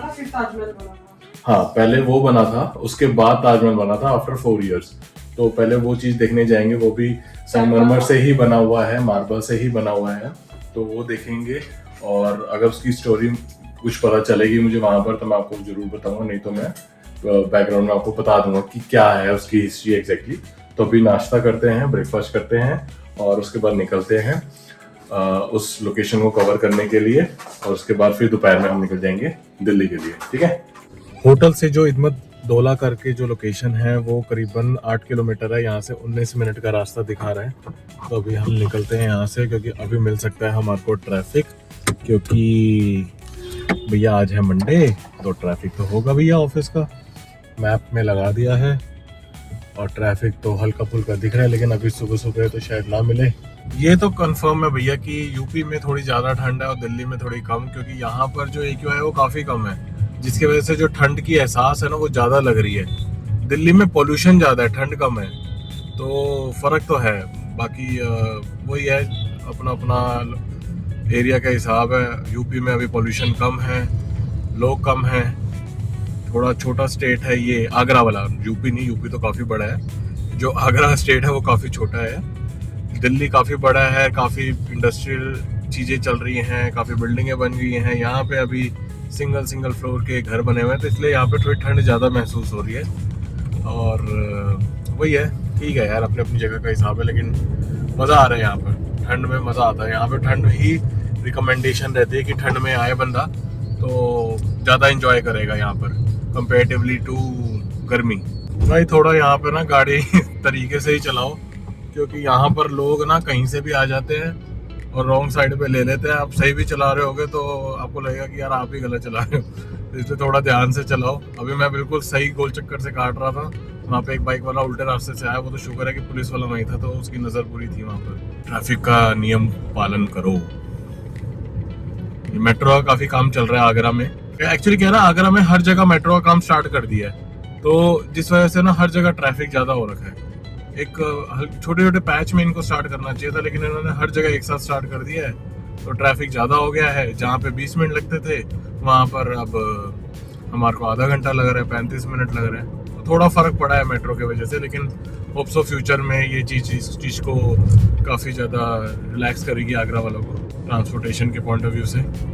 हाँ, पहले वो बना था, उसके बाद ताजमहल बना था आफ्टर 4 इयर्स। तो पहले वो चीज देखने जाएंगे, वो भी संगमरमर से ही बना हुआ है, मार्बल से ही बना हुआ है, तो वो देखेंगे। और अगर उसकी स्टोरी कुछ पता चलेगी मुझे वहां पर तो मैं आपको जरूर बताऊंगा, नहीं तो मैं बैकग्राउंड में आपको बता दूंगा कि क्या है उसकी हिस्ट्री एग्जैक्टली। तो अभी नाश्ता करते हैं, ब्रेकफास्ट करते हैं और उसके बाद निकलते हैं उस लोकेशन को कवर करने के लिए, और उसके बाद फिर दोपहर में हम निकल जाएंगे दिल्ली के लिए, ठीक है। होटल से जो इतमदौला करके जो लोकेशन है वो करीबन 8 किलोमीटर है, यहाँ से 19 मिनट का रास्ता दिखा रहा है। तो अभी हम निकलते हैं यहाँ से क्योंकि अभी मिल सकता है हमारे को ट्रैफिक, क्योंकि भैया आज है मंडे तो ट्रैफिक तो होगा भैया। ऑफिस का मैप में लगा दिया है और ट्रैफिक तो हल्का फुल्का दिख रहा है, लेकिन अभी सुबह सुबह तो शायद ना मिले। ये तो कंफर्म है भैया कि यूपी में थोड़ी ज़्यादा ठंड है और दिल्ली में थोड़ी कम, क्योंकि यहाँ पर जो AQI है वो काफ़ी कम है, जिसकी वजह से जो ठंड की एहसास है ना वो ज़्यादा लग रही है। दिल्ली में पोल्यूशन ज़्यादा है, ठंड कम है, तो फ़र्क तो है। बाकी वही है, अपना अपना एरिया का हिसाब है। यूपी में अभी पोल्यूशन कम है, लोग कम हैं, थोड़ा छोटा स्टेट है ये आगरा वाला। यूपी नहीं, यूपी तो काफ़ी बड़ा है, जो आगरा स्टेट है वो काफ़ी छोटा है। दिल्ली काफ़ी बड़ा है, काफ़ी इंडस्ट्रियल चीज़ें चल रही हैं, काफ़ी बिल्डिंगें बन गई हैं। यहाँ पे अभी सिंगल फ्लोर के घर बने हुए हैं, तो इसलिए यहाँ पे थोड़ी ठंड ज़्यादा महसूस हो रही है। और वही है, ठीक है यार, अपनी अपनी जगह का हिसाब है, लेकिन मज़ा आ रहा है यहाँ पर। ठंड में मज़ा आता है यहाँ पे। ठंड ही रिकमेंडेशन रहती है कि ठंड में आए बंदा तो ज़्यादा इंजॉय करेगा यहाँ पर कंपेरेटिवली टू गर्मी। भाई थोड़ा यहाँ पे ना गाड़ी तरीके से ही चलाओ, क्योंकि यहाँ पर लोग ना कहीं से भी आ जाते हैं और रॉन्ग साइड पे ले लेते हैं। आप सही भी चला रहे होगे तो आपको लगेगा कि यार आप ही गलत चला रहे हो, तो इसलिए थोड़ा ध्यान से चलाओ। अभी मैं बिल्कुल सही गोल चक्कर से काट रहा था, वहाँ पे एक बाइक वाला उल्टे रास्ते से आया। वो तो शुक्र है कि पुलिस वाला वहीं था, तो उसकी नज़र पूरी थी वहाँ पर। ट्रैफिक का नियम पालन करो। मेट्रो का काफ़ी काम चल रहा है आगरा में। एक्चुअली क्या है ना, आगरा में हर जगह मेट्रो का काम स्टार्ट कर दिया है, तो जिस वजह से ना हर जगह ट्रैफिक ज़्यादा हो रखा है। एक छोटे छोटे पैच में इनको स्टार्ट करना चाहिए था, लेकिन इन्होंने हर जगह एक साथ स्टार्ट कर दिया है, तो ट्रैफिक ज़्यादा हो गया है। जहाँ पे 20 मिनट लगते थे वहाँ पर अब हमारे को आधा घंटा लग रहा है, 35 मिनट लग रहा है। तो थोड़ा फ़र्क पड़ा है मेट्रो की वजह से, लेकिन होप्स ऑफ फ्यूचर में ये चीज़ को काफ़ी ज़्यादा रिलैक्स करेगी आगरा वालों को ट्रांसपोर्टेशन के पॉइंट ऑफ व्यू से।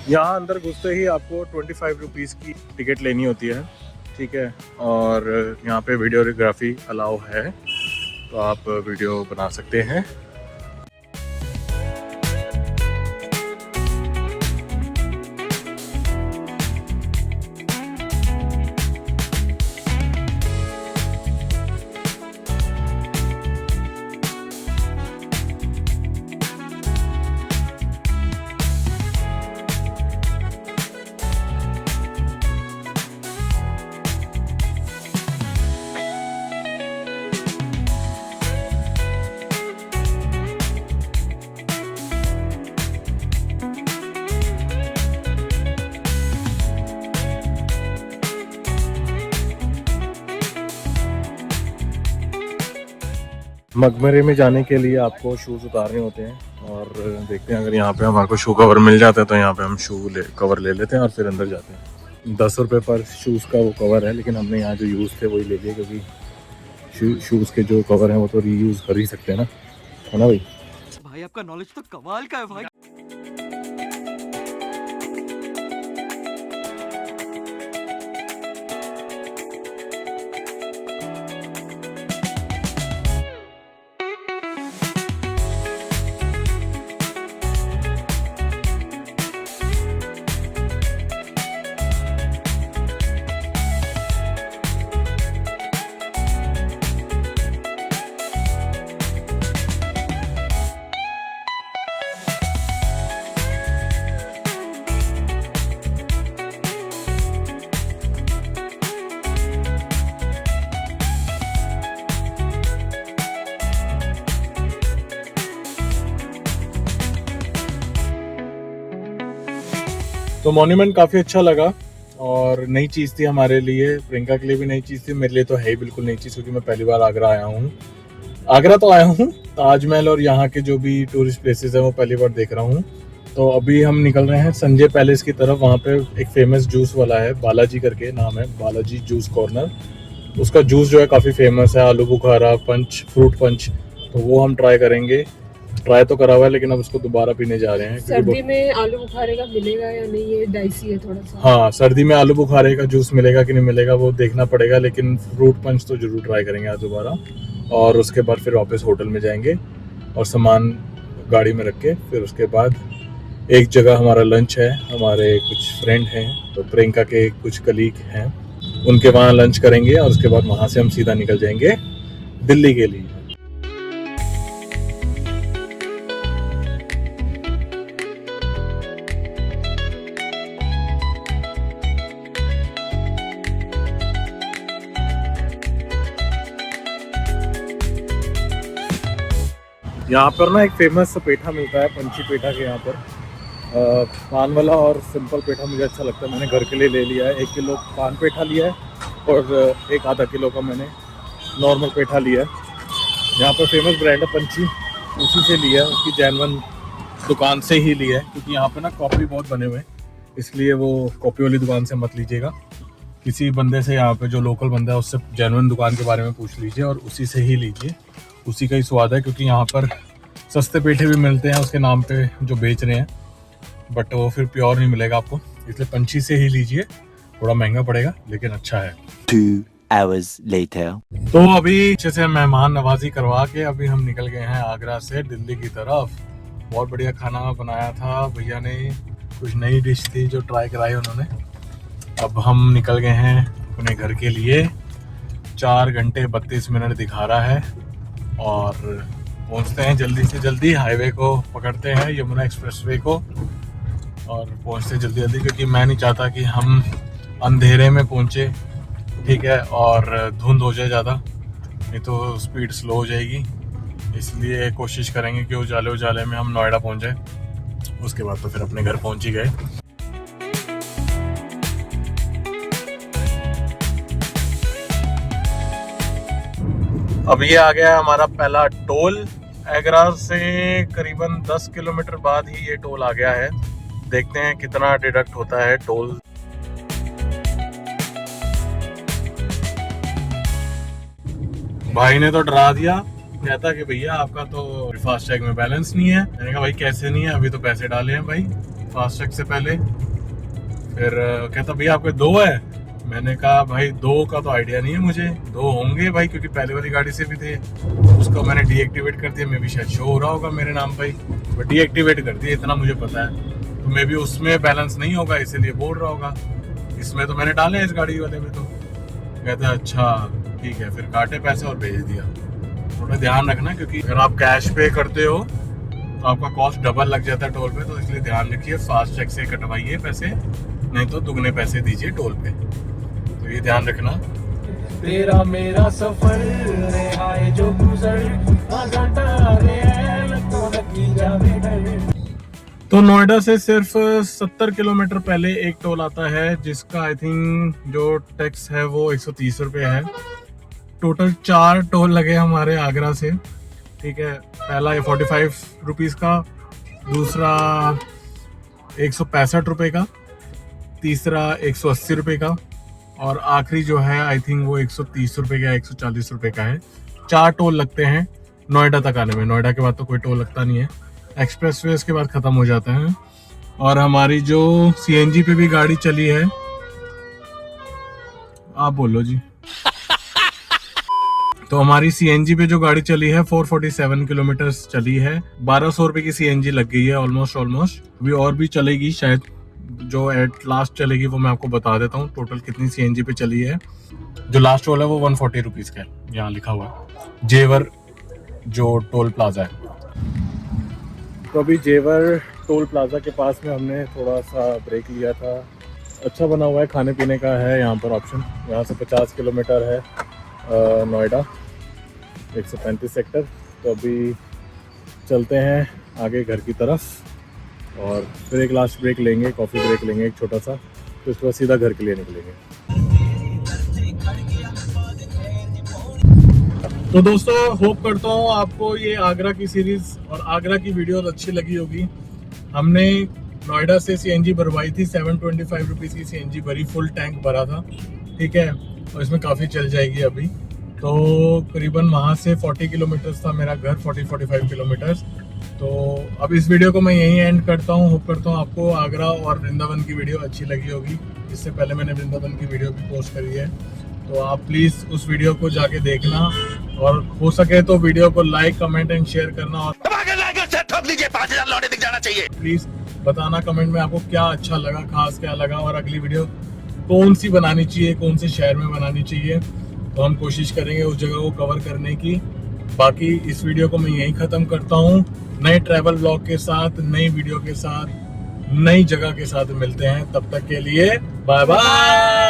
यहाँ अंदर घुसते ही आपको 25 रुपीज़ की टिकट लेनी होती है, ठीक है। और यहाँ पे वीडियोग्राफी अलाउ है, तो आप वीडियो बना सकते हैं। मकबरे में जाने के लिए आपको शूज़ उतारने होते हैं, और देखते हैं अगर यहाँ पे हमारे को शू कवर मिल जाता है तो यहाँ पे हम कवर ले लेते हैं और फिर अंदर जाते हैं। 10 रुपये पर शूज़ का वो कवर है, लेकिन हमने यहाँ जो यूज़ थे वही ले लिए, क्योंकि शूज़ के जो कवर हैं वो तो रीयूज़ कर ही सकते हैं ना, है ना भाई? भाई आपका नॉलेज तो कमाल का है भाई। तो मॉन्यूमेंट काफ़ी अच्छा लगा और नई चीज़ थी हमारे लिए, प्रियंका के लिए भी नई चीज़ थी, मेरे लिए तो है ही बिल्कुल नई चीज़, क्योंकि मैं पहली बार आगरा आया हूँ। आगरा तो आया हूँ, ताजमहल और यहाँ के जो भी टूरिस्ट प्लेसेस हैं वो पहली बार देख रहा हूँ। तो अभी हम निकल रहे हैं संजय पैलेस की तरफ। वहाँ पे एक फेमस जूस वाला है, बालाजी करके नाम है, बालाजी जूस कॉर्नर। उसका जूस जो है काफ़ी फेमस है, आलू बुखारा पंच, फ्रूट पंच, तो वो हम ट्राई करेंगे। ट्राई तो करा हुआ है, लेकिन अब उसको दोबारा पीने जा रहे हैं। सर्दी में आलू बुखारे का मिलेगा या नहीं, ये डाइसी है थोड़ा सा। हाँ, सर्दी में आलू बुखारे का जूस मिलेगा कि नहीं मिलेगा वो देखना पड़ेगा, लेकिन फ्रूट पंच तो जरूर ट्राई करेंगे आज दोबारा। और उसके बाद फिर वापस होटल में जाएंगे और सामान गाड़ी में रख के फिर उसके बाद एक जगह हमारा लंच है। हमारे कुछ फ्रेंड हैं, तो प्रियंका के कुछ कलीग हैं, उनके वहाँ लंच करेंगे और उसके बाद वहाँ से हम सीधा निकल जाएंगे दिल्ली के लिए। यहाँ पर ना एक फेमस पेठा मिलता है, पंची पेठा के यहाँ पर, पान वाला और सिंपल पेठा मुझे अच्छा लगता है, मैंने घर के लिए ले लिया है। 1 किलो पान पेठा लिया है और एक आधा किलो का मैंने नॉर्मल पेठा लिया है। यहाँ पर फेमस ब्रांड है पंची, उसी से लिया है, उसकी जैनवन दुकान से ही लिया है, क्योंकि यहाँ पे ना कॉपी बहुत बने हुए हैं, इसलिए वो कॉपी वाली दुकान से मत लीजिएगा। किसी बंदे से यहाँ पे जो लोकल बंदा है उससे जैनवन दुकान के बारे में पूछ लीजिए और उसी से ही लीजिए, उसी का ही स्वाद है। क्योंकि यहाँ पर सस्ते पेठे भी मिलते हैं उसके नाम पे जो बेच रहे हैं, बट वो फिर प्योर नहीं मिलेगा आपको, इसलिए पंची से ही लीजिए। थोड़ा महंगा पड़ेगा लेकिन अच्छा है। 2 hours later. तो अभी अच्छे से मेहमान नवाजी करवा के अभी हम निकल गए हैं आगरा से दिल्ली की तरफ। बहुत बढ़िया खाना बनाया था भैया ने, कुछ नई डिश थी जो ट्राई कराई उन्होंने। अब हम निकल गए हैं अपने घर के लिए। 4 घंटे 32 मिनट दिखा रहा है और पहुंचते हैं जल्दी से जल्दी। हाईवे को पकड़ते हैं, यमुना एक्सप्रेसवे को, और पहुंचते जल्दी जल्दी, क्योंकि मैं नहीं चाहता कि हम अंधेरे में पहुंचे, ठीक है, और धुंध हो जाए ज़्यादा, नहीं तो स्पीड स्लो हो जाएगी। इसलिए कोशिश करेंगे कि उजाले में हम नोएडा पहुंच जाए, उसके बाद तो फिर अपने घर पहुंच ही गए। अब ये आ गया हमारा पहला टोल। आगरा से करीबन 10 किलोमीटर बाद ही ये टोल आ गया है। देखते हैं कितना डिडक्ट होता है टोल। भाई ने तो डरा दिया, कहता कि भैया आपका तो फास्टैग में बैलेंस नहीं है। मैंने कहा भाई कैसे नहीं है, अभी तो पैसे डाले हैं भाई फास्टैग से पहले। फिर कहता भैया आपके 2 है। मैंने कहा भाई 2 का तो आइडिया नहीं है मुझे, 2 होंगे भाई, क्योंकि पहले वाली गाड़ी से भी थे, उसको मैंने डीएक्टिवेट कर दिया। मे भी शायद शो हो रहा होगा मेरे नाम पर, बट डीएक्टिवेट कर दिया, इतना मुझे पता है। तो मे भी उसमें बैलेंस नहीं होगा इसीलिए बोल रहा होगा। इसमें तो मैंने डाले हैं, इस गाड़ी वाले में तो। कहता अच्छा ठीक है, फिर काटे पैसे और भेज दिया। थोड़ा ध्यान रखना, क्योंकि अगर आप कैश पे करते हो तो आपका कॉस्ट डबल लग जाता है टोल पे, तो इसलिए ध्यान रखिए फास्टैग से कटवाइए पैसे, नहीं तो दुगने पैसे दीजिए टोल पे। तो ये ध्यान रखना। तेरा मेरा सफर आए जो गुजर तो नोएडा से सिर्फ 70 किलोमीटर पहले एक टोल आता है, जिसका आई थिंक जो टैक्स है वो 130 रुपये है। टोटल 4 टोल लगे हमारे आगरा से, ठीक है। पहला 45 रुपीज़ का, दूसरा 165 रुपये का, तीसरा 180 रुपये का, और आखिरी जो है आई थिंक वो 130 रुपये का, 140 रुपये का है। 4 टोल लगते हैं नोएडा तक आने में। नोएडा के बाद तो कोई टोल लगता नहीं है, एक्सप्रेसवे के बाद ख़त्म हो जाता है। और हमारी जो सीएनजी पे भी गाड़ी चली है, आप बोलो जी। तो हमारी सीएनजी पे जो गाड़ी चली है 447 किलोमीटर चली है। 1200 रुपये की सीएनजी लग गई है ऑलमोस्ट। अभी और भी चलेगी शायद, जो एट लास्ट चलेगी वो मैं आपको बता देता हूँ टोटल कितनी सीएनजी पे चली है। जो लास्ट टोल है वो 140 रुपीज़ का है, यहाँ लिखा हुआ है जेवर जो टोल प्लाजा है। तो अभी जेवर टोल प्लाजा के पास में हमने थोड़ा सा ब्रेक लिया था। अच्छा बना हुआ है, खाने पीने का है यहाँ पर ऑप्शन। यहाँ से 50 किलोमीटर है नोएडा, 135 सेक्टर। तो अभी चलते हैं आगे घर की तरफ और फिर एक लास्ट ब्रेक लेंगे, कॉफ़ी ब्रेक लेंगे एक छोटा सा, तो उसके बाद सीधा घर के लिए निकलेंगे। तो दोस्तों होप करता हूँ आपको ये आगरा की सीरीज़ और आगरा की वीडियो अच्छी लगी होगी। हमने नोएडा से सीएनजी भरवाई थी, 725 रुपीज़ की सीएनजी भरी, फुल टैंक भरा था, ठीक है। और इसमें काफ़ी चल जाएगी अभी। तो करीबन वहाँ से 40 किलोमीटर था मेरा घर, 40-45 किलोमीटर। तो अब इस वीडियो को मैं यहीं एंड करता हूँ। होप करता हूँ आपको आगरा और वृंदावन की वीडियो अच्छी लगी होगी। इससे पहले मैंने वृंदावन की वीडियो भी पोस्ट करी है, तो आप प्लीज़ उस वीडियो को जाके देखना, और हो सके तो वीडियो को लाइक कमेंट एंड शेयर करना, और प्लीज़ बताना कमेंट में आपको क्या अच्छा लगा, खास क्या लगा, और अगली वीडियो कौन सी बनानी चाहिए, कौन से शहर में बनानी चाहिए। तो हम कोशिश करेंगे उस जगह को कवर करने की। बाकी इस वीडियो को मैं यहीं ख़त्म करता हूँ। नए ट्रैवल ब्लॉग के साथ, नई वीडियो के साथ, नई जगह के साथ मिलते हैं। तब तक के लिए बाय बाय।